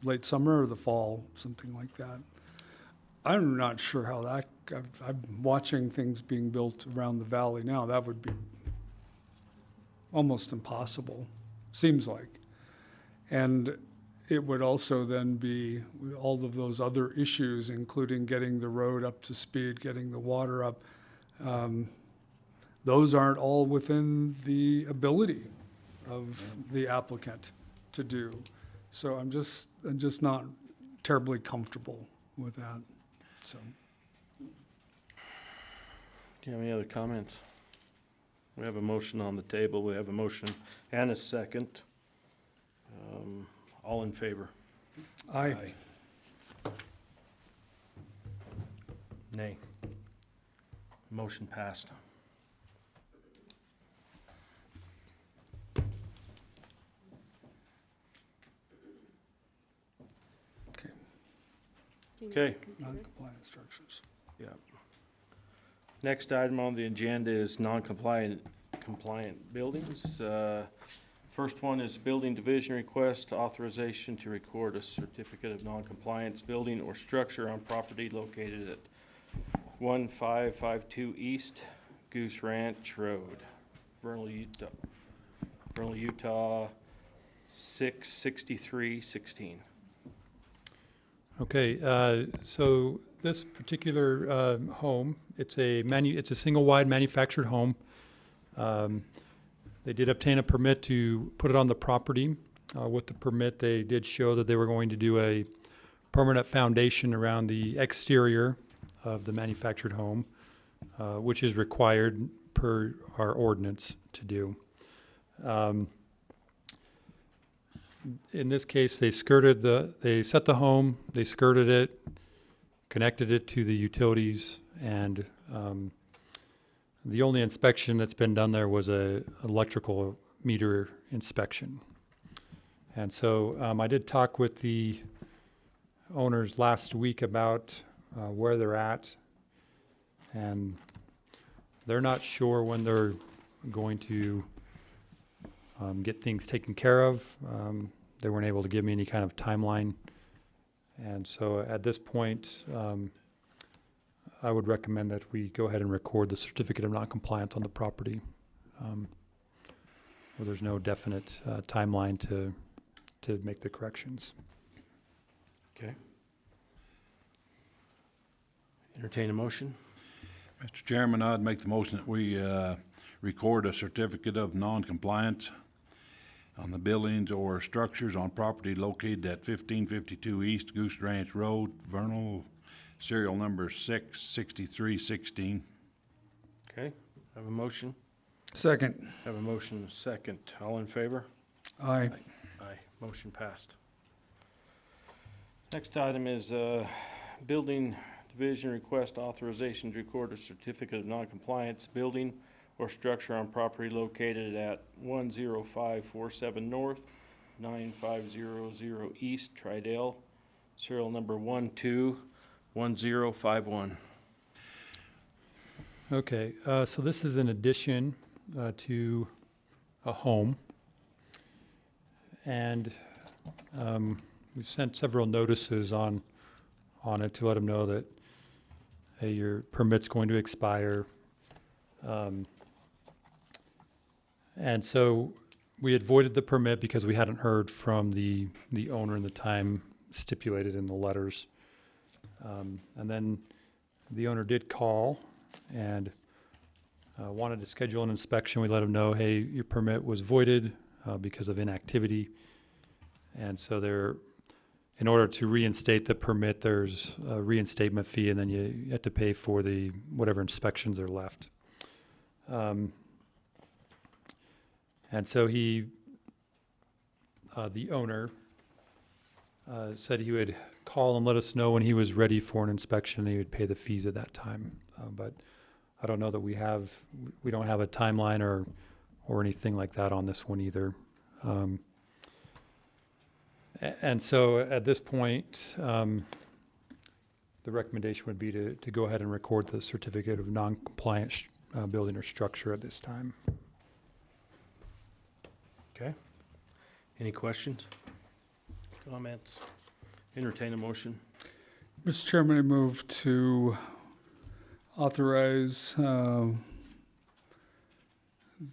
H: late summer or the fall, something like that. I'm not sure how that, I'm watching things being built around the valley now. That would be almost impossible, seems like. And it would also then be all of those other issues, including getting the road up to speed, getting the water up. Those aren't all within the ability of the applicant to do. So I'm just not terribly comfortable with that, so.
A: Do you have any other comments? We have a motion on the table. We have a motion and a second. All in favor?
H: Aye.
A: Nay. Motion passed. Okay.
H: Non-compliant structures.
A: Yeah. Next item on the agenda is non-compliant buildings. First one is building division request authorization to record a certificate of non-compliance building or structure on property located at 1552 East Goose Ranch Road, Vernal, Utah 66316.
I: Okay, so this particular home, it's a single wide manufactured home. They did obtain a permit to put it on the property. With the permit, they did show that they were going to do a permanent foundation around the exterior of the manufactured home, which is required per our ordinance to do. In this case, they set the home, they skirted it, connected it to the utilities, and the only inspection that's been done there was a electrical meter inspection. And so I did talk with the owners last week about where they're at, and they're not sure when they're going to get things taken care of. They weren't able to give me any kind of timeline. And so at this point, I would recommend that we go ahead and record the certificate of non-compliance on the property, where there's no definite timeline to make the corrections.
A: Okay. Entertain a motion?
C: Mr. Chairman, I'd make the motion that we record a certificate of non-compliance on the buildings or structures on property located at 1552 East Goose Ranch Road, Vernal, serial number 66316.
A: Okay, have a motion?
H: Second.
A: Have a motion and a second. All in favor?
H: Aye.
A: Aye, motion passed. Next item is Building Division request authorization to record a certificate of noncompliance building or structure on property located at 10547 North, 9500 East Tridell, serial number 121051.
I: Okay, so this is an addition to a home. And we've sent several notices on it to let them know that, hey, your permit's going to expire. And so we had voided the permit because we hadn't heard from the owner in the time stipulated in the letters. And then the owner did call and wanted to schedule an inspection. We let him know, hey, your permit was voided because of inactivity. And so in order to reinstate the permit, there's a reinstatement fee, and then you have to pay for whatever inspections are left. And so the owner said he would call and let us know when he was ready for an inspection, and he would pay the fees at that time. But I don't know that we don't have a timeline or anything like that on this one either. And so at this point, the recommendation would be to go ahead and record the certificate of non-compliant building or structure at this time.
A: Okay. Any questions? Comments? Entertain a motion.
H: Mr. Chairman, I move to authorize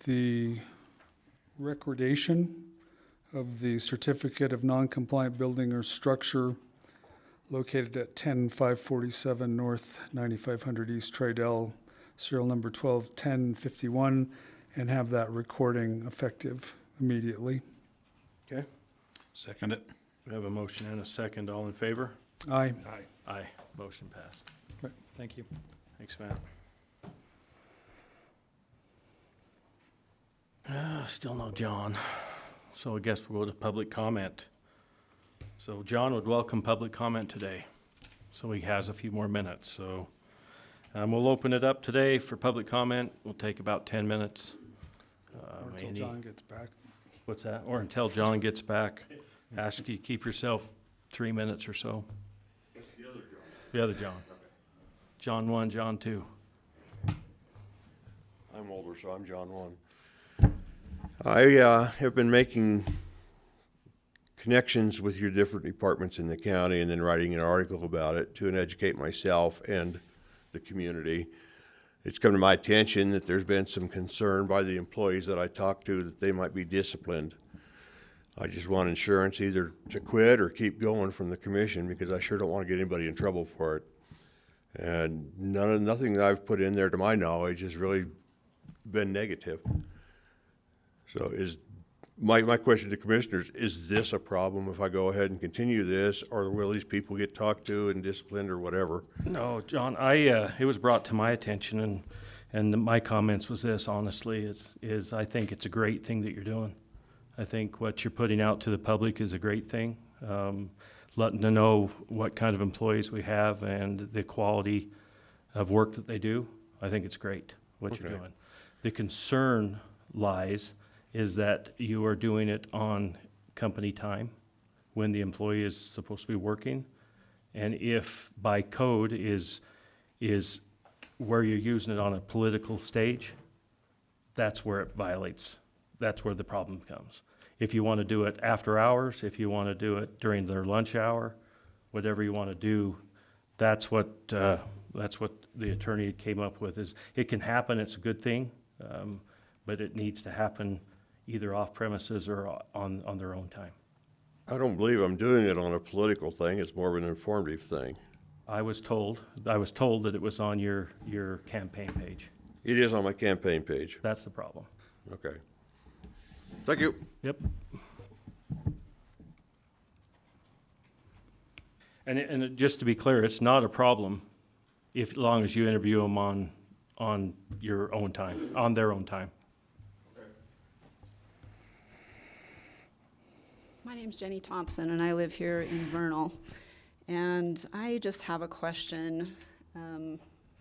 H: the recordation of the certificate of non-compliant building or structure located at 10547 North, 9500 East Tridell, serial number 121051, and have that recording effective immediately.
A: Okay.
C: Second it.
A: We have a motion and a second. All in favor?
H: Aye.
A: Aye. Aye. Motion passed.
I: Right. Thank you.
A: Thanks, Matt. Still no John. So I guess we'll go to public comment. So John would welcome public comment today. So he has a few more minutes. So we'll open it up today for public comment. We'll take about 10 minutes.
H: Or until John gets back.
A: What's that? Or until John gets back. Ask you keep yourself 3 minutes or so.
M: That's the other John.
A: The other John. John 1, John 2.
M: I'm older, so I'm John 1. I have been making connections with your different departments in the county and then writing an article about it to educate myself and the community. It's come to my attention that there's been some concern by the employees that I talked to that they might be disciplined. I just want insurance either to quit or keep going from the commission because I sure don't want to get anybody in trouble for it. And nothing that I've put in there to my knowledge has really been negative. So my question to commissioners, is this a problem if I go ahead and continue this, or will these people get talked to and disciplined or whatever?
A: No, John, it was brought to my attention, and my comments was this, honestly, is I think it's a great thing that you're doing. I think what you're putting out to the public is a great thing. Letting them know what kind of employees we have and the quality of work that they do. I think it's great what you're doing. The concern lies is that you are doing it on company time when the employee is supposed to be working. And if by code is where you're using it on a political stage, that's where it violates. That's where the problem comes. If you want to do it after hours, if you want to do it during their lunch hour, whatever you want to do, that's what the attorney came up with. Is it can happen, it's a good thing, but it needs to happen either off premises or on their own time.
M: I don't believe I'm doing it on a political thing. It's more of an informative thing.
A: I was told that it was on your campaign page.
M: It is on my campaign page.
A: That's the problem.
M: Okay. Thank you.
A: Yep. And just to be clear, it's not a problem as long as you interview them on your own time, on their own time.
N: My name's Jenny Thompson, and I live here in Vernal. And I just have a question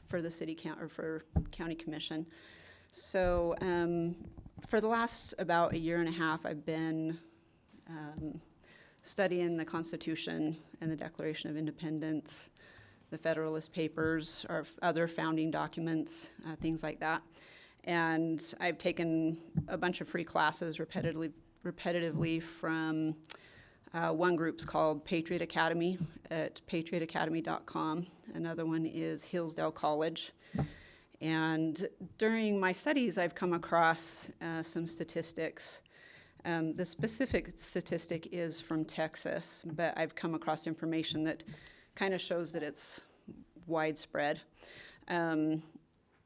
N: for the for County Commission. So for the last about a year and a half, I've been studying the Constitution and the Declaration of Independence, the Federalist Papers, or other founding documents, things like that. And I've taken a bunch of free classes repetitively from one group's called Patriot Academy at patriotacademy.com. Another one is Hillsdale College. And during my studies, I've come across some statistics. The specific statistic is from Texas, but I've come across information that kind of shows that it's widespread.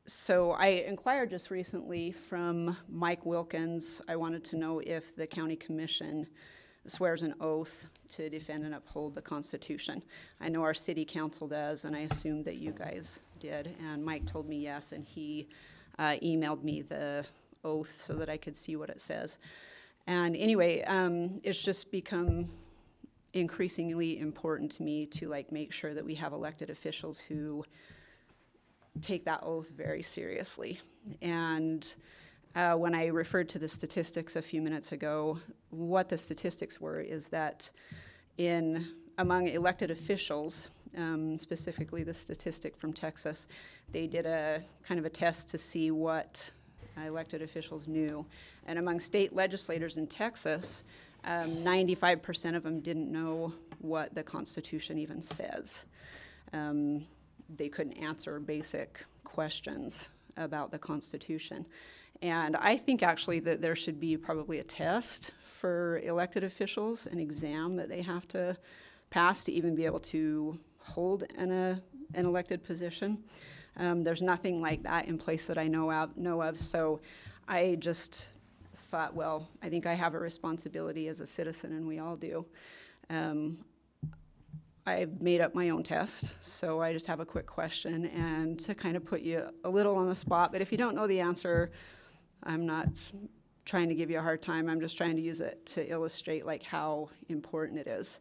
N: So I inquired just recently from Mike Wilkins. I wanted to know if the County Commission swears an oath to defend and uphold the Constitution. I know our city council does, and I assumed that you guys did. And Mike told me yes, and he emailed me the oath so that I could see what it says. And anyway, it's just become increasingly important to me to make sure that we have elected officials who take that oath very seriously. And when I referred to the statistics a few minutes ago, what the statistics were is that among elected officials, specifically the statistic from Texas, they did a kind of a test to see what elected officials knew. And among state legislators in Texas, 95% of them didn't know what the Constitution even says. They couldn't answer basic questions about the Constitution. And I think actually that there should be probably a test for elected officials, an exam that they have to pass to even be able to hold an elected position. There's nothing like that in place that I know of. So I just thought, well, I think I have a responsibility as a citizen, and we all do. I've made up my own test, so I just have a quick question, and to kind of put you a little on the spot, but if you don't know the answer, I'm not trying to give you a hard time. I'm just trying to use it to illustrate how important it is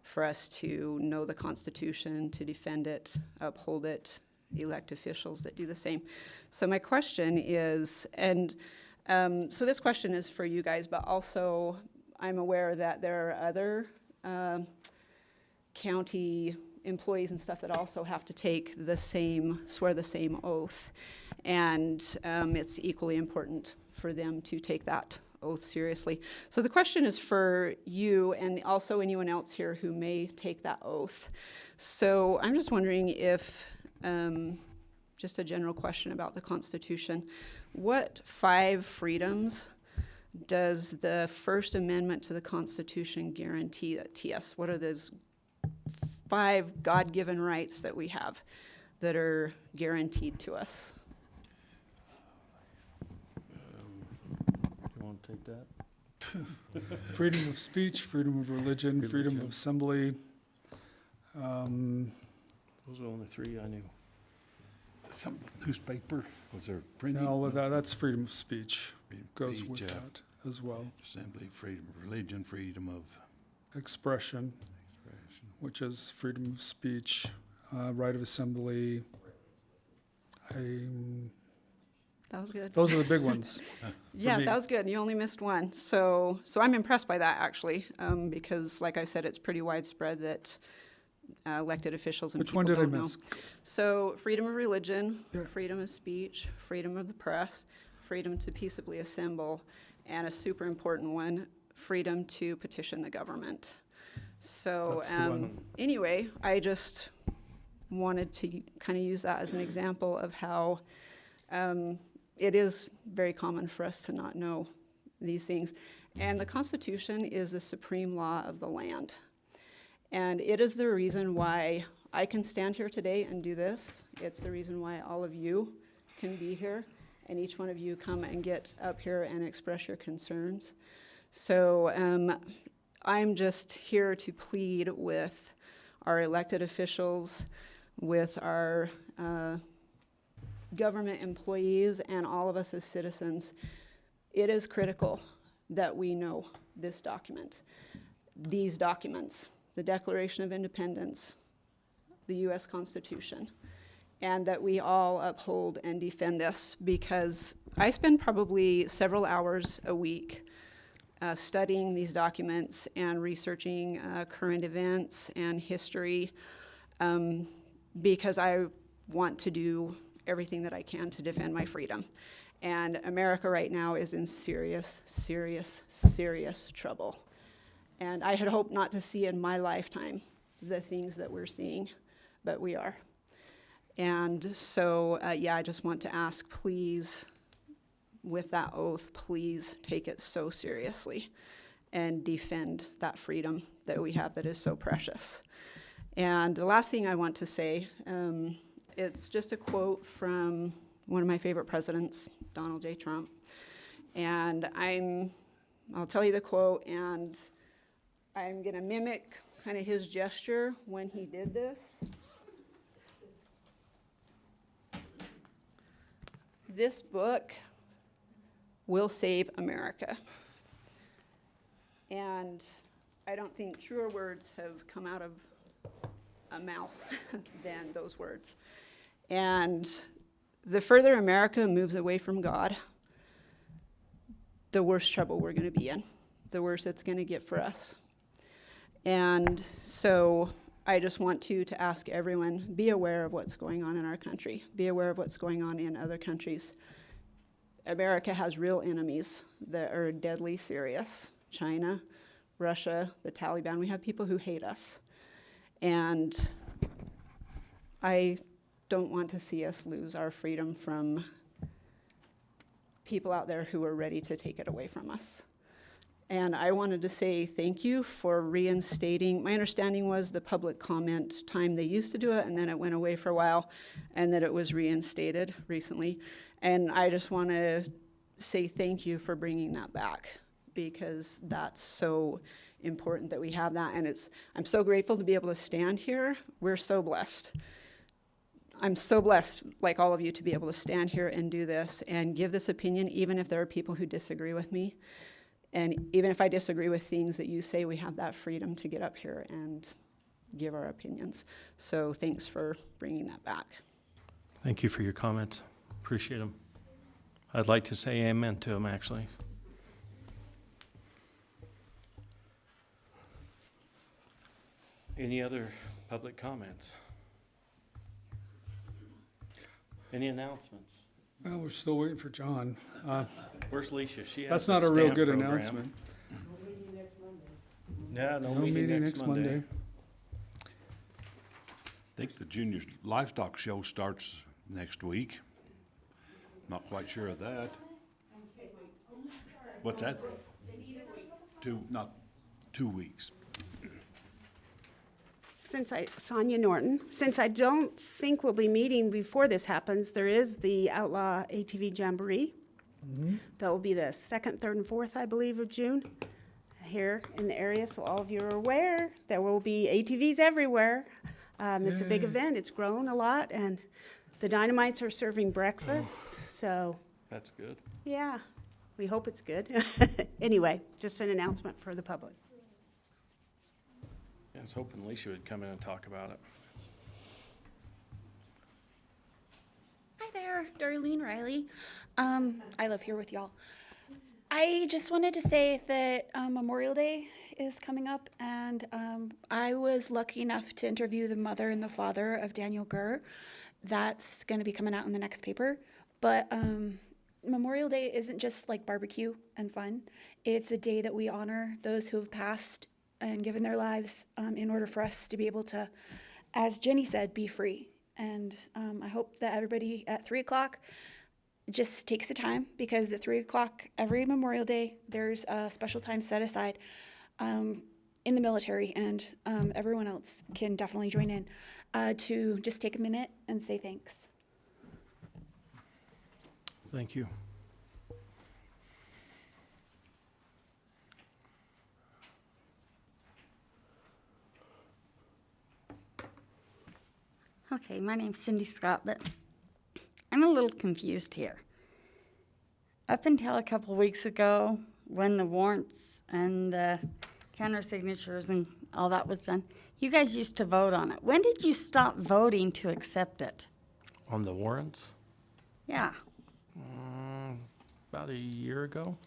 N: for us to know the Constitution, to defend it, uphold it, elect officials that do the same. So my question is, and so this question is for you guys, but also I'm aware that there are other county employees and stuff that also have to swear the same oath. And it's equally important for them to take that oath seriously. So the question is for you and also anyone else here who may take that oath. So I'm just wondering if, just a general question about the Constitution, what 5 freedoms does the First Amendment to the Constitution guarantee to us? What are those 5 God-given rights that we have that are guaranteed to us?
A: You want to take that?
H: Freedom of speech, freedom of religion, freedom of assembly.
A: Those are only 3 I knew.
C: Some newspaper, was there printing?
H: No, that's freedom of speech. Goes
C: Speech,
H: with that as well.
C: Assembly, freedom of religion, freedom of
H: Expression, which is freedom of speech, right of assembly.
N: That was good.
H: Those are the big ones.
N: Yeah,
H: me.
N: that was good. You only missed one. So I'm impressed by that, actually, because, like I said, it's pretty widespread that elected officials and
H: Which
N: people
H: one did I
N: don't know.
H: miss?
N: So freedom of religion,
H: Yeah.
N: freedom of speech, freedom of the press, freedom to peaceably assemble, and a super important one, freedom to petition the government. So
H: That's the one.
N: anyway, I just wanted to kind of use that as an example of how it is very common for us to not know these things. And the Constitution is the supreme law of the land. And it is the reason why I can stand here today and do this. It's the reason why all of you can be here and each one of you come and get up here and express your concerns. So I'm just here to plead with our elected officials, with our government employees, and all of us as citizens. It is critical that we know this document, these documents, the Declaration of Independence, the U.S. Constitution, and that we all uphold and defend this, because I spend probably several hours a week studying these documents and researching current events and history, because I want to do everything that I can to defend my freedom. And America right now is in serious, serious, serious trouble. And I had hoped not to see in my lifetime the things that we're seeing, but we are. And so, yeah, I just want to ask, please, with that oath, please take it so seriously and defend that freedom that we have that is so precious. And the last thing I want to say, it's just a quote from one of my favorite presidents, Donald J. Trump. And I'll tell you the quote, and I'm gonna mimic kind of his gesture when he did this. This book will save America. And I don't think truer words have come out of a mouth than those words. And the further America moves away from God, the worse trouble we're going to be in, the worse it's going to get for us. And so I just want to ask everyone, be aware of what's going on in our country. Be aware of what's going on in other countries. America has real enemies that are deadly serious. China, Russia, the Taliban. We have people who hate us. And I don't want to see us lose our freedom from people out there who are ready to take it away from us. And I wanted to say thank you for reinstating. My understanding was the public comment time they used to do it, and then it went away for a while, and that it was reinstated recently. And I just want to say thank you for bringing that back, because that's so important that we have that. And I'm so grateful to be able to stand here. We're so blessed. I'm so blessed, like all of you, to be able to stand here and do this and give this opinion, even if there are people who disagree with me. And even if I disagree with things that you say, we have that freedom to get up here and give our opinions. So thanks for bringing that back.
A: Thank you for your comments. Appreciate them. I'd like to say amen to them, actually. Any other public comments? Any announcements?
H: Well, we're still waiting for John.
A: Where's Leisha? She has
H: That's
A: the
H: not a real
A: stamp
H: good
A: program.
H: announcement.
A: Yeah, no
H: No
A: meeting next Monday.
C: I think the junior livestock show starts next week. Not quite sure of that. What's that? Not 2 weeks.
O: Sonia Norton, since I don't think we'll be meeting before this happens, there is the Outlaw ATV Jamboree. That will be the 2nd, 3rd, and 4th, I believe, of June here in the area. So all of you are aware there will be ATVs everywhere. It's a big event. It's grown a lot, and the Dynamites are serving breakfast. So
A: That's good.
O: yeah, we hope it's good. Anyway, just an announcement for the public.
A: Yeah, I was hoping Leisha would come in and talk about it.
P: Hi there, Darlene Riley. I live here with y'all. I just wanted to say that Memorial Day is coming up, and I was lucky enough to interview the mother and the father of Daniel Gurr. That's going to be coming out in the next paper. But Memorial Day isn't just like barbecue and fun. It's a day that we honor those who have passed and given their lives in order for us to be able to, as Jenny said, be free. And I hope that everybody at 3 o'clock just takes the time, because at 3 o'clock every Memorial Day, there's a special time set aside in the military, and everyone else can definitely join in to just take a minute and say thanks.
A: Thank you.
Q: Okay, my name's Cindy Scott, but I'm a little confused here. Up until a couple weeks ago, when the warrants and the counter signatures and all that was done, you guys used to vote on it. When did you stop voting to accept it?
A: On the warrants?
Q: Yeah.
A: About a year ago?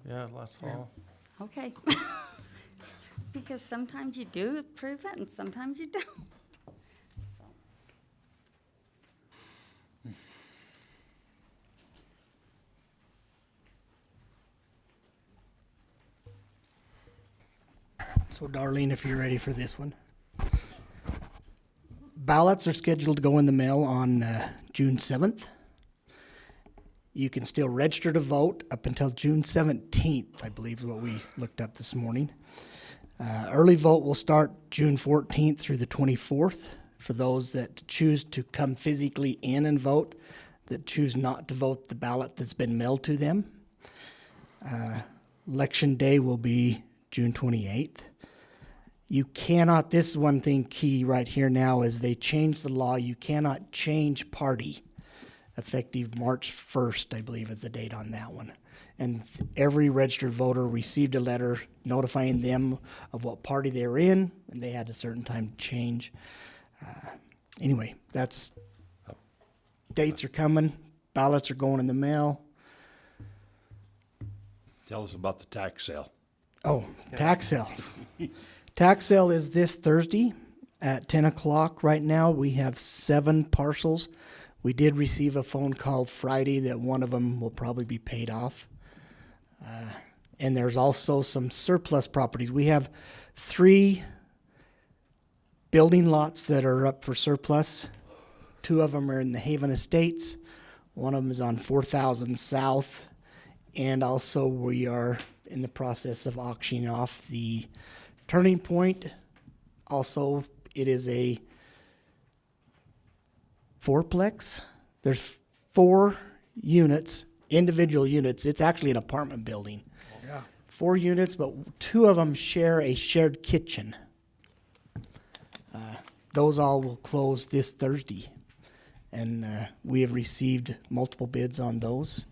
A: Yeah, last fall.
Q: Okay. Because sometimes you do approve it and sometimes you don't.
D: So Darlene, if you're ready for this one. Ballots are scheduled to go in the mail on June 7th. You can still register to vote up until June 17th, I believe is what we looked up this morning. Early vote will start June 14th through the 24th for those that choose to come physically in and vote, that choose not to vote the ballot that's been mailed to them. Election day will be June 28th. You cannot, this is one thing key right here now, is they changed the law. You cannot change party. Effective March 1st, I believe is the date on that one. And every registered voter received a letter notifying them of what party they were in, and they had a certain time to change. Anyway, that's, dates are coming, ballots are going in the mail.
C: Tell us about the tax sale.
D: Oh, tax sale. Tax sale is this Thursday at 10 o'clock. Right now, we have 7 parcels. We did receive a phone call Friday that one of them will probably be paid off. And there's also some surplus properties. We have 3 building lots that are up for surplus. 2 of them are in the Haven Estates. One of them is on 4,000 South. And also we are in the process of auctioning off the Turning Point. Also, it is a 4-plex. There's 4 units, individual units. It's actually an apartment building.
H: Yeah.
D: 4 units, but 2 of them share a shared kitchen. Those all will close this Thursday. And we have received multiple bids on those.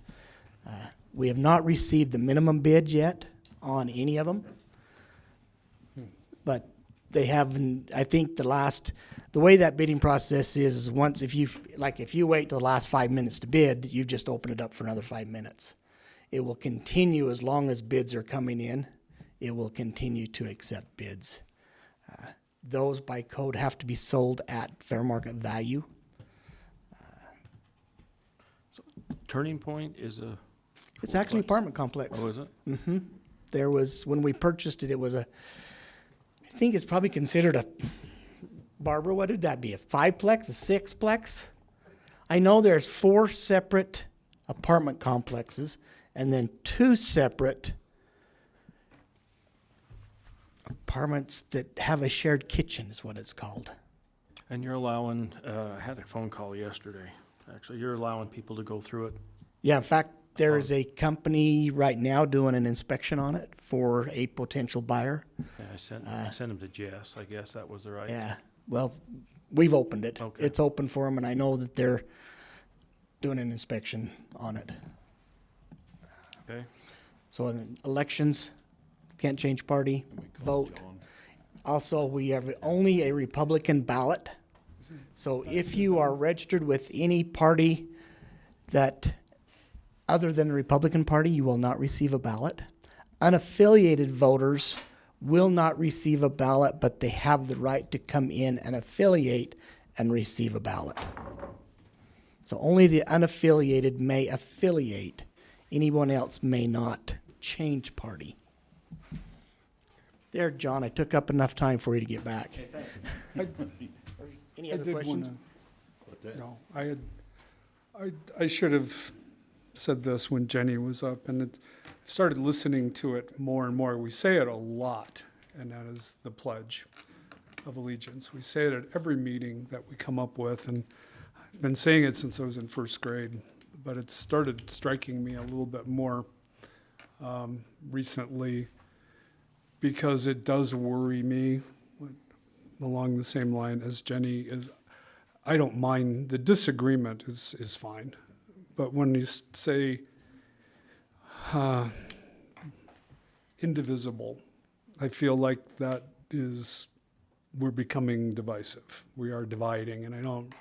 D: We have not received the minimum bid yet on any of them. But they haven't, I think the way that bidding process is once, if you wait till the last 5 minutes to bid, you just open it up for another 5 minutes. It will continue as long as bids are coming in. It will continue to accept bids. Those by code have to be sold at fair market value.
A: Turning Point is a...
D: It's actually an apartment complex.
A: Oh, is it?
D: Mm-hmm. There was, when we purchased it, it was I think it's probably considered a, Barbara, what would that be, a 5-plex, a 6-plex? I know there's 4 separate apartment complexes and then 2 separate apartments that have a shared kitchen is what it's called.
A: And you're allowing, I had a phone call yesterday, actually, you're allowing people to go through it?
D: Yeah, in fact, there is a company right now doing an inspection on it for a potential buyer.
A: Yeah, I sent them to Jess, I guess that was the right...
D: Yeah, well, we've opened it.
A: Okay.
D: It's open for them, and I know that they're doing an inspection on it.
A: Okay.
D: So elections, can't change party, vote. Also, we have only a Republican ballot. So if you are registered with any party that, other than the Republican Party, you will not receive a ballot. Unaffiliated voters will not receive a ballot, but they have the right to come in and affiliate and receive a ballot. So only the unaffiliated may affiliate. Anyone else may not change party. There, John, I took up enough time for you to get back. Any other questions?
H: No, I should have said this when Jenny was up, and I started listening to it more and more. We say it a lot, and that is the Pledge of Allegiance. We say it at every meeting that we come up with, and I've been saying it since I was in first grade, but it started striking me a little bit more recently because it does worry me along the same line as Jenny is. I don't mind, the disagreement is fine, but when you say indivisible, I feel like that is, we're becoming divisive. We are dividing, and I don't,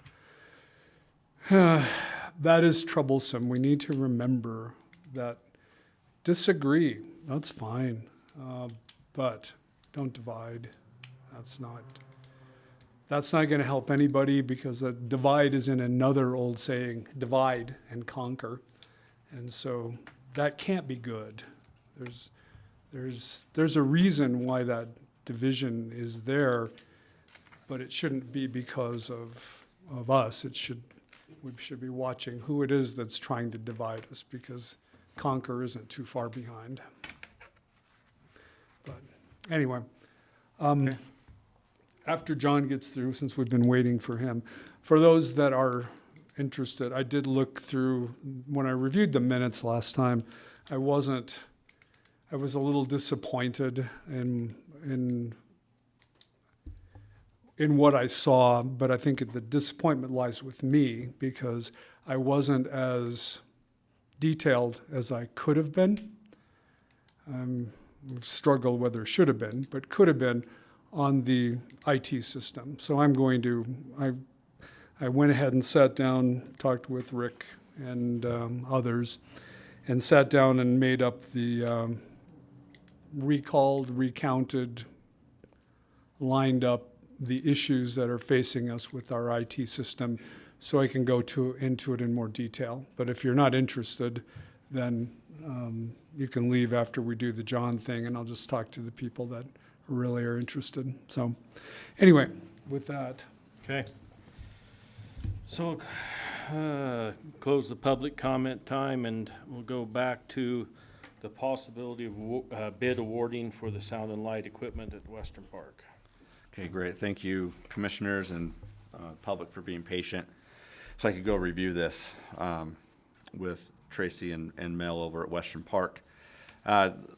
H: that is troublesome. We need to remember that disagree, that's fine, but don't divide. That's not going to help anybody, because a divide is in another old saying, divide and conquer. And so that can't be good. There's a reason why that division is there, but it shouldn't be because of us. We should be watching who it is that's trying to divide us, because conquer isn't too far behind. But anyway, after John gets through, since we've been waiting for him, for those that are interested, I did look through, when I reviewed the minutes last time, I was a little disappointed in what I saw, but I think the disappointment lies with me, because I wasn't as detailed as I could have been. Struggle whether should have been, but could have been on the IT system. So I went ahead and sat down, talked with Rick and others, and sat down and made up the recalled, recounted, lined up the issues that are facing us with our IT system, so I can go into it in more detail. But if you're not interested, then you can leave after we do the John thing, and I'll just talk to the people that really are interested. So anyway, with that.
A: Okay. So close the public comment time, and we'll go back to the possibility of bid awarding for the sound and light equipment at Western Park.
F: Okay, great. Thank you, commissioners and public, for being patient. So I could go review this with Tracy and Mel over at Western Park.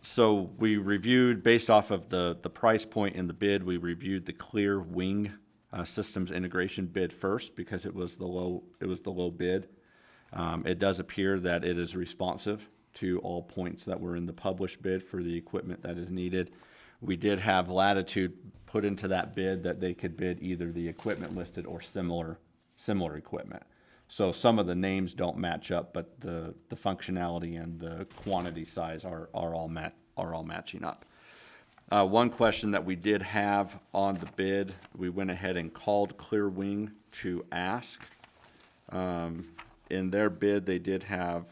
F: So we reviewed, based off of the price point in the bid, we reviewed the Clear Wing systems integration bid first, because it was the low bid. It does appear that it is responsive to all points that were in the published bid for the equipment that is needed. We did have latitude put into that bid that they could bid either the equipment listed or similar equipment. So some of the names don't match up, but the functionality and the quantity size are all matching up. One question that we did have on the bid, we went ahead and called Clear Wing to ask. In their bid, they did have,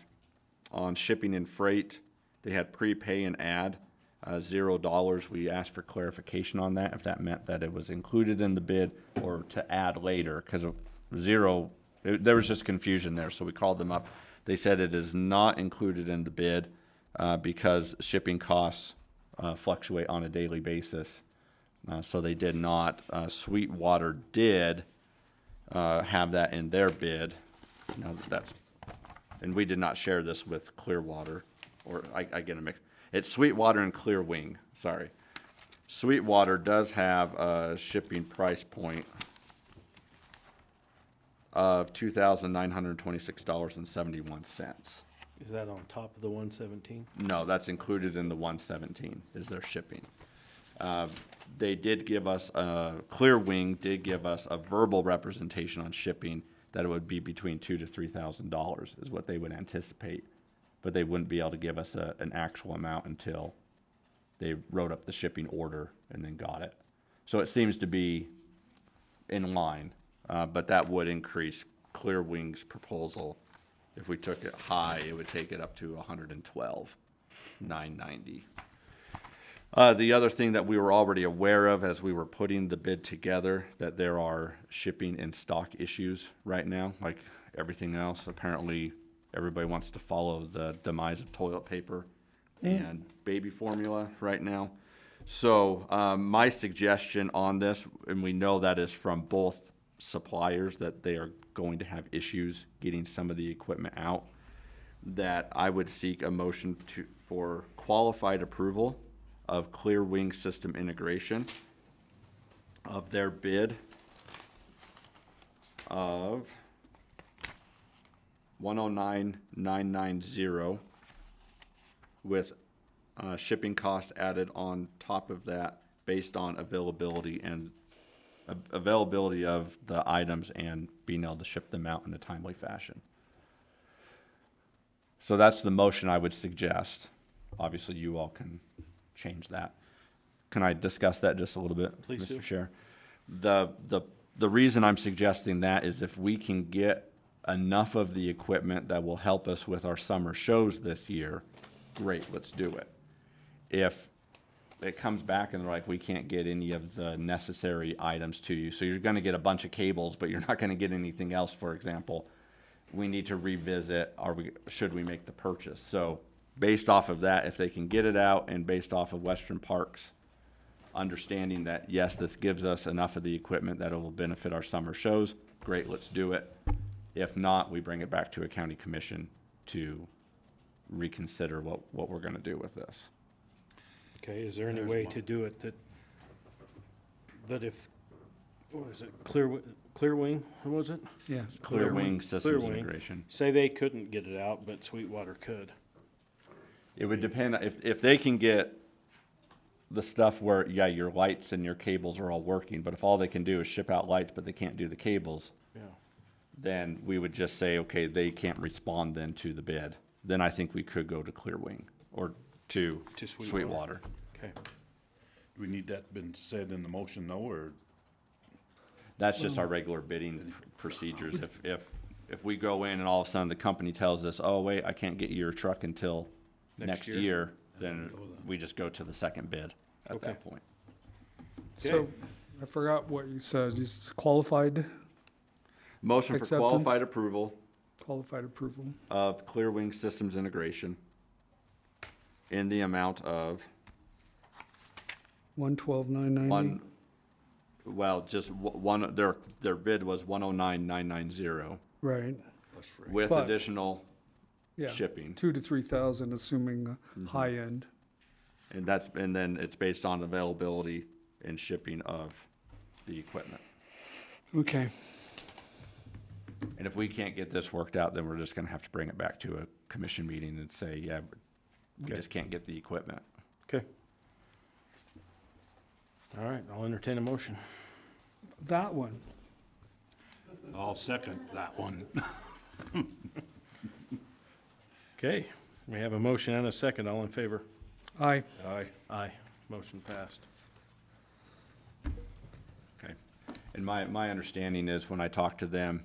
F: on shipping and freight, they had prepay and add $0. We asked for clarification on that, if that meant that it was included in the bid or to add later, because zero, there was just confusion there. So we called them up. They said it is not included in the bid because shipping costs fluctuate on a daily basis. So they did not. Sweetwater did have that in their bid. Now and we did not share this with Clearwater, or I get a mix. It's Sweetwater and Clear Wing, sorry. Sweetwater does have a shipping price point of $2,926.71.
A: Is that on top of the 117?
F: No, that's included in the 117 is their shipping. They did give us, Clear Wing did give us a verbal representation on shipping that it would be between $2,000 to $3,000 is what they would anticipate, but they wouldn't be able to give us an actual amount until they wrote up the shipping order and then got it. So it seems to be in line, but that would increase Clear Wing's proposal. If we took it high, it would take it up to $112,990. The other thing that we were already aware of as we were putting the bid together, that there are shipping and stock issues right now, like everything else. Apparently, everybody wants to follow the demise of toilet paper and baby formula right now. So my suggestion on this, and we know that is from both suppliers that they are going to have issues getting some of the equipment out, that I would seek a motion for qualified approval of Clear Wing System integration of their bid of 109,990 with shipping cost added on top of that based on availability of the items and being able to ship them out in a timely fashion. So that's the motion I would suggest. Obviously, you all can change that. Can I discuss that just a little bit,
A: Please do.
F: Mr. Chair? The reason I'm suggesting that is if we can get enough of the equipment that will help us with our summer shows this year, great, let's do it. If it comes back and they're like, we can't get any of the necessary items to you, so you're gonna get a bunch of cables, but you're not gonna get anything else, for example, we need to revisit, should we make the purchase? So based off of that, if they can get it out, and based off of Western Park's understanding that, yes, this gives us enough of the equipment that it will benefit our summer shows, great, let's do it. If not, we bring it back to a county commission to reconsider what we're gonna do with this.
A: Okay, is there any way to do it that if, what is it, Clear Wing, what was it?
H: Yeah.
F: Clear Wing Systems
A: Wing.
F: integration.
A: Say they couldn't get it out, but Sweetwater could.
F: It would depend, if they can get the stuff where, yeah, your lights and your cables are all working, but if all they can do is ship out lights, but they can't do the cables,
A: Yeah.
F: then we would just say, okay, they can't respond then to the bid. Then I think we could go to Clear Wing or to Sweetwater.
A: Okay.
C: Do we need that been said in the motion, no, or?
F: That's just our regular bidding procedures. If we go in and all of a sudden the company tells us, oh, wait, I can't get your truck until next year, then we just go to the second bid at that point.
H: So, I forgot what you said, it's qualified
F: Motion for
H: Acceptance.
F: qualified approval
H: approval.
F: of Clear Wing Systems integration in the amount of
H: 112,990.
F: just one, their bid was 109,990
H: Right,
F: with
H: But-
F: additional
H: yeah.
F: shipping.
H: 2,000 to 3,000, assuming the high end.
F: And then it's based on availability and shipping of the equipment.
H: Okay,
F: And if we can't get this worked out, then we're just gonna have to bring it back to a commission meeting and say, yeah, we
A: Okay.
F: just can't get the equipment.
A: Okay. All right, I'll entertain a motion.
H: that one.
C: I'll second that one.
A: Okay, we have a motion and a second. All in favor?
H: Aye.
C: Aye.
A: Aye. Motion passed.
F: Okay. And my understanding is when I talk to them,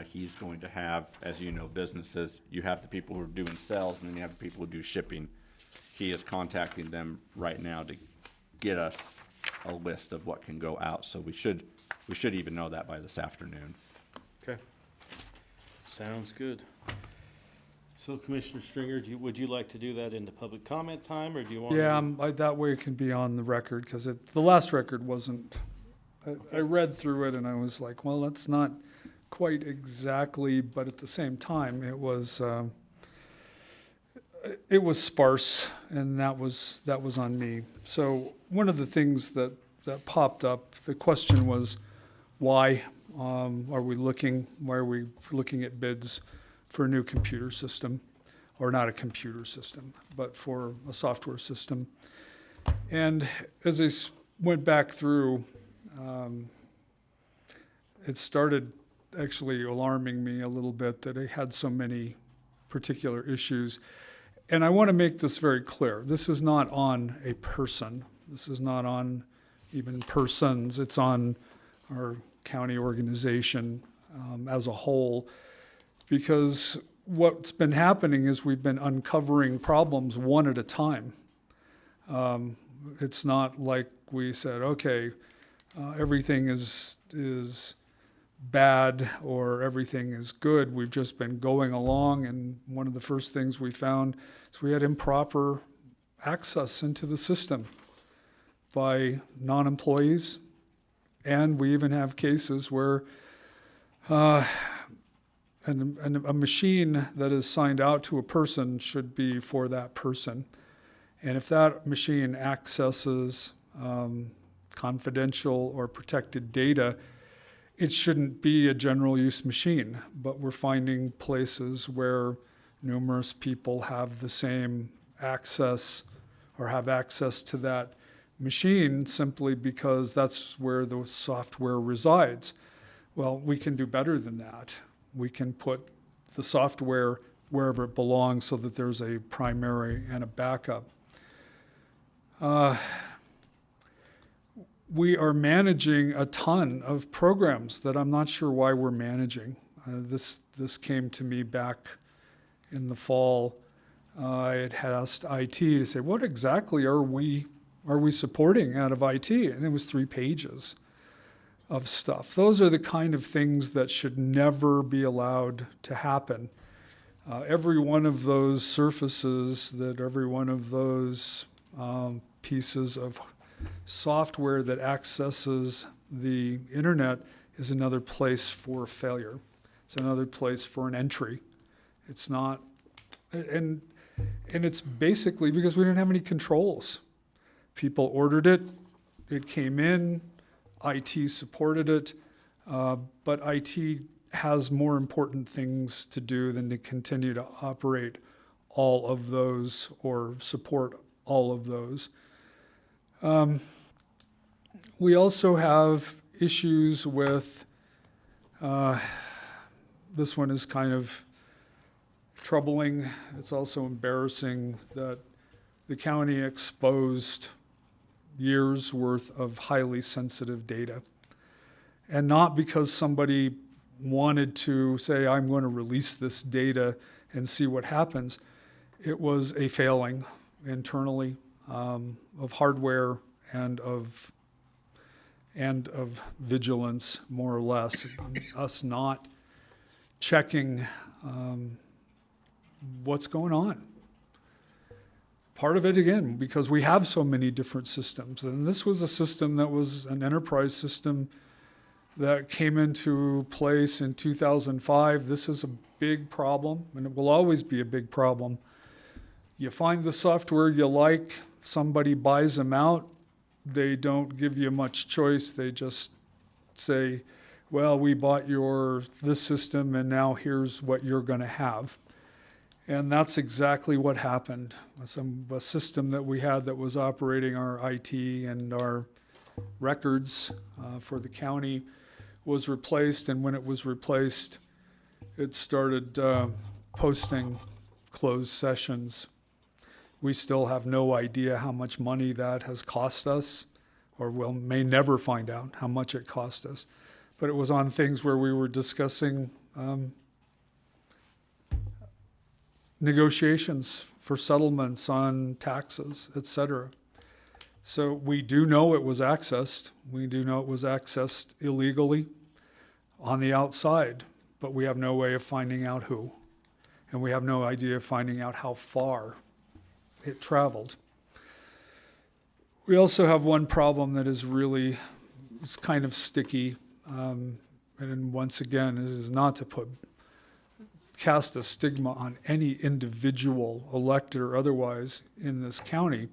F: he's going to have, as you know, businesses, you have the people who are doing sales and then you have the people who do shipping. He is contacting them right now to get us a list of what can go out. So we should even know that by this afternoon.
A: Okay. Sounds good. So Commissioner Stringer, would you like to do that in the public comment time, or do you want?
H: Yeah, that way it can be on the record, because the last record wasn't, I read through it and I was like, well, that's not quite exactly, but at the same time, it was sparse, and that was on me. So one of the things that popped up, the question was, why are we looking at bids for a new computer system, or not a computer system, but for a software system? And as I went back through, it started actually alarming me a little bit that I had so many particular issues. And I want to make this very clear. This is not on a person. This is not on even persons. It's on our county organization as a whole. Because what's been happening is we've been uncovering problems one at a time. It's not like we said, okay, everything is bad or everything is good. We've just been going along, and one of the first things we found is we had improper access into the system by non-employees And we even have cases where a machine that is signed out to a person should be for that person. And if that machine accesses confidential or protected data, it shouldn't be a general use machine. But we're finding places where numerous people have the same access or have access to that machine simply because that's where the software resides. Well, we can do better than that. We can put the software wherever it belongs so that there's a primary and a backup. We are managing a ton of programs that I'm not sure why we're managing. This came to me back in the fall. I had asked IT to say, what exactly are we supporting out of IT? And it was 3 pages of stuff. Those are the kind of things that should never be allowed to happen. Every one of those surfaces, every one of those pieces of software that accesses the internet is another place for failure. It's another place for an entry. It's not, and it's basically because we didn't have any controls. People ordered it, it came in, IT supported it, but IT has more important things to do than to continue to operate all of those or support all of those. We also have issues with, this one is kind of troubling. It's also embarrassing that the county exposed years worth of highly sensitive data. And not because somebody wanted to say, I'm going to release this data and see what happens. It was a failing internally of hardware and of vigilance, more or less, us not checking what's going on. Part of it, again, because we have so many different systems. And this was a system that was an enterprise system that came into place in 2005. This is a big problem, and it will always be a big problem. You find the software you like, somebody buys them out, they don't give you much choice. They just say, well, we bought this system, and now here's what you're going to have. And that's exactly what happened. A system that we had that was operating our IT and our records for the county was replaced, and when it was replaced, it started posting closed sessions. We still have no idea how much money that has cost us, or may never find out how much it cost us. But it was on things where we were discussing negotiations for settlements on taxes, et cetera. So we do know it was accessed. We do know it was accessed illegally on the outside, but we have no way of finding out who. And we have no idea of finding out how far it traveled. We also have one problem that is really, it's kind of sticky. And once again, it is not to cast a stigma on any individual, elected or otherwise, in this county.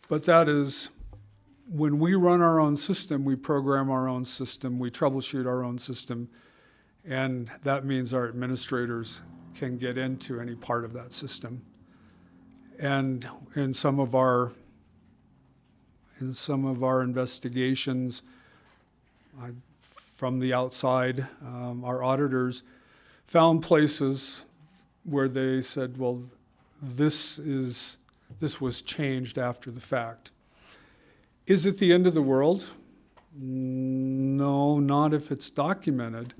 H: But that is, when we run our own system, we program our own system, we troubleshoot our own system, and that means our administrators can get into any part of that system. And in some of our investigations from the outside, our auditors found places where they said, well, this was changed after the fact. Is it the end of the world? No, not if it's documented.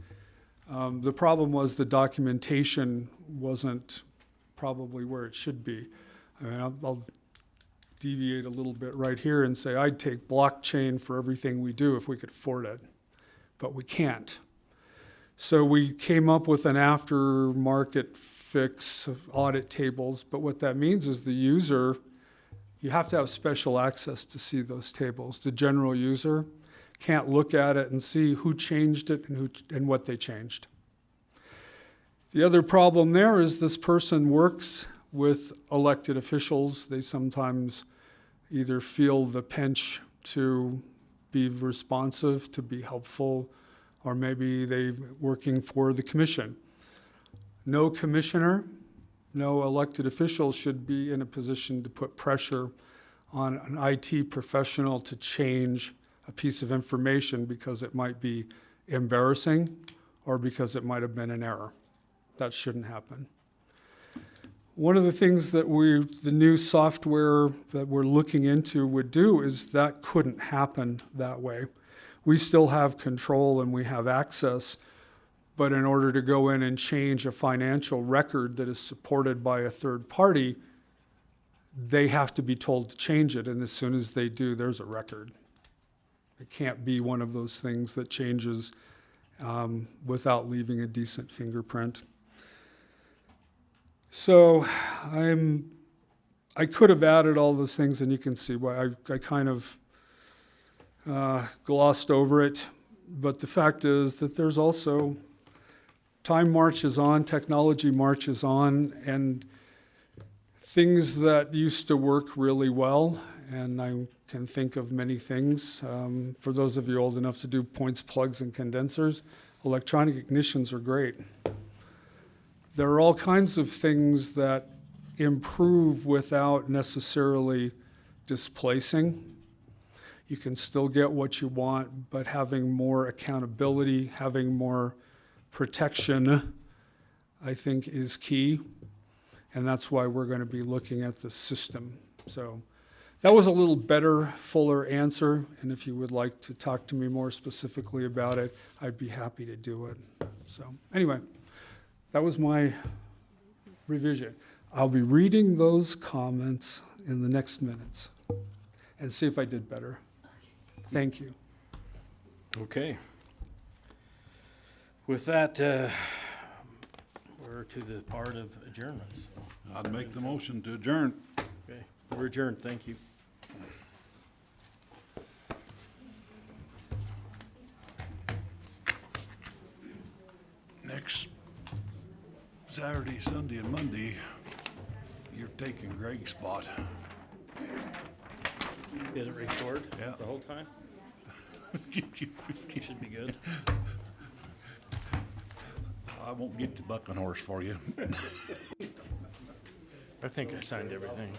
H: The problem was the documentation wasn't probably where it should be. I mean, I'll deviate a little bit right here and say I'd take blockchain for everything we do if we could afford it, but we can't. So we came up with an aftermarket fix of audit tables, but what that means is the user, you have to have special access to see those tables. The general user can't look at it and see who changed it and what they changed. The other problem there is this person works with elected officials. They sometimes either feel the pinch to be responsive, to be helpful, or maybe they're working for the commission. No commissioner, no elected official should be in a position to put pressure on an IT professional to change a piece of information because it might be embarrassing or because it might have been an error. That shouldn't happen. One of the things that the new software that we're looking into would do is that couldn't happen that way. We still have control and we have access, but in order to go in and change a financial record that is supported by a third party, they have to be told to change it, and as soon as they do, there's a record. It can't be one of those things that changes without leaving a decent fingerprint. So I could have added all those things, and you can see why I kind of glossed over it. But the fact is that there's also, time marches on, technology marches on, and things that used to work really well, and I can think of many things. For those of you old enough to do points, plugs, and condensers, electronic ignitions are great. There are all kinds of things that improve without necessarily displacing. You can still get what you want, but having more accountability, having more protection, I think is key. And that's why we're going to be looking at the system. So that was a little better, fuller answer. And if you would like to talk to me more specifically about it, I'd be happy to do it. So anyway, that was my revision. I'll be reading those comments in the next minutes and see if I did better. Thank you.
A: Okay. With that, we're to the part of adjournment. So.
C: I'd make the motion to adjourn.
A: Okay, we're adjourned. Thank you.
C: Next Saturday, Sunday, and Monday, you're taking Greg's spot.
A: Did it record?
C: Yeah.
A: The whole time? Should be good.
C: I won't get the bucking horse for you.
A: I think I signed everything.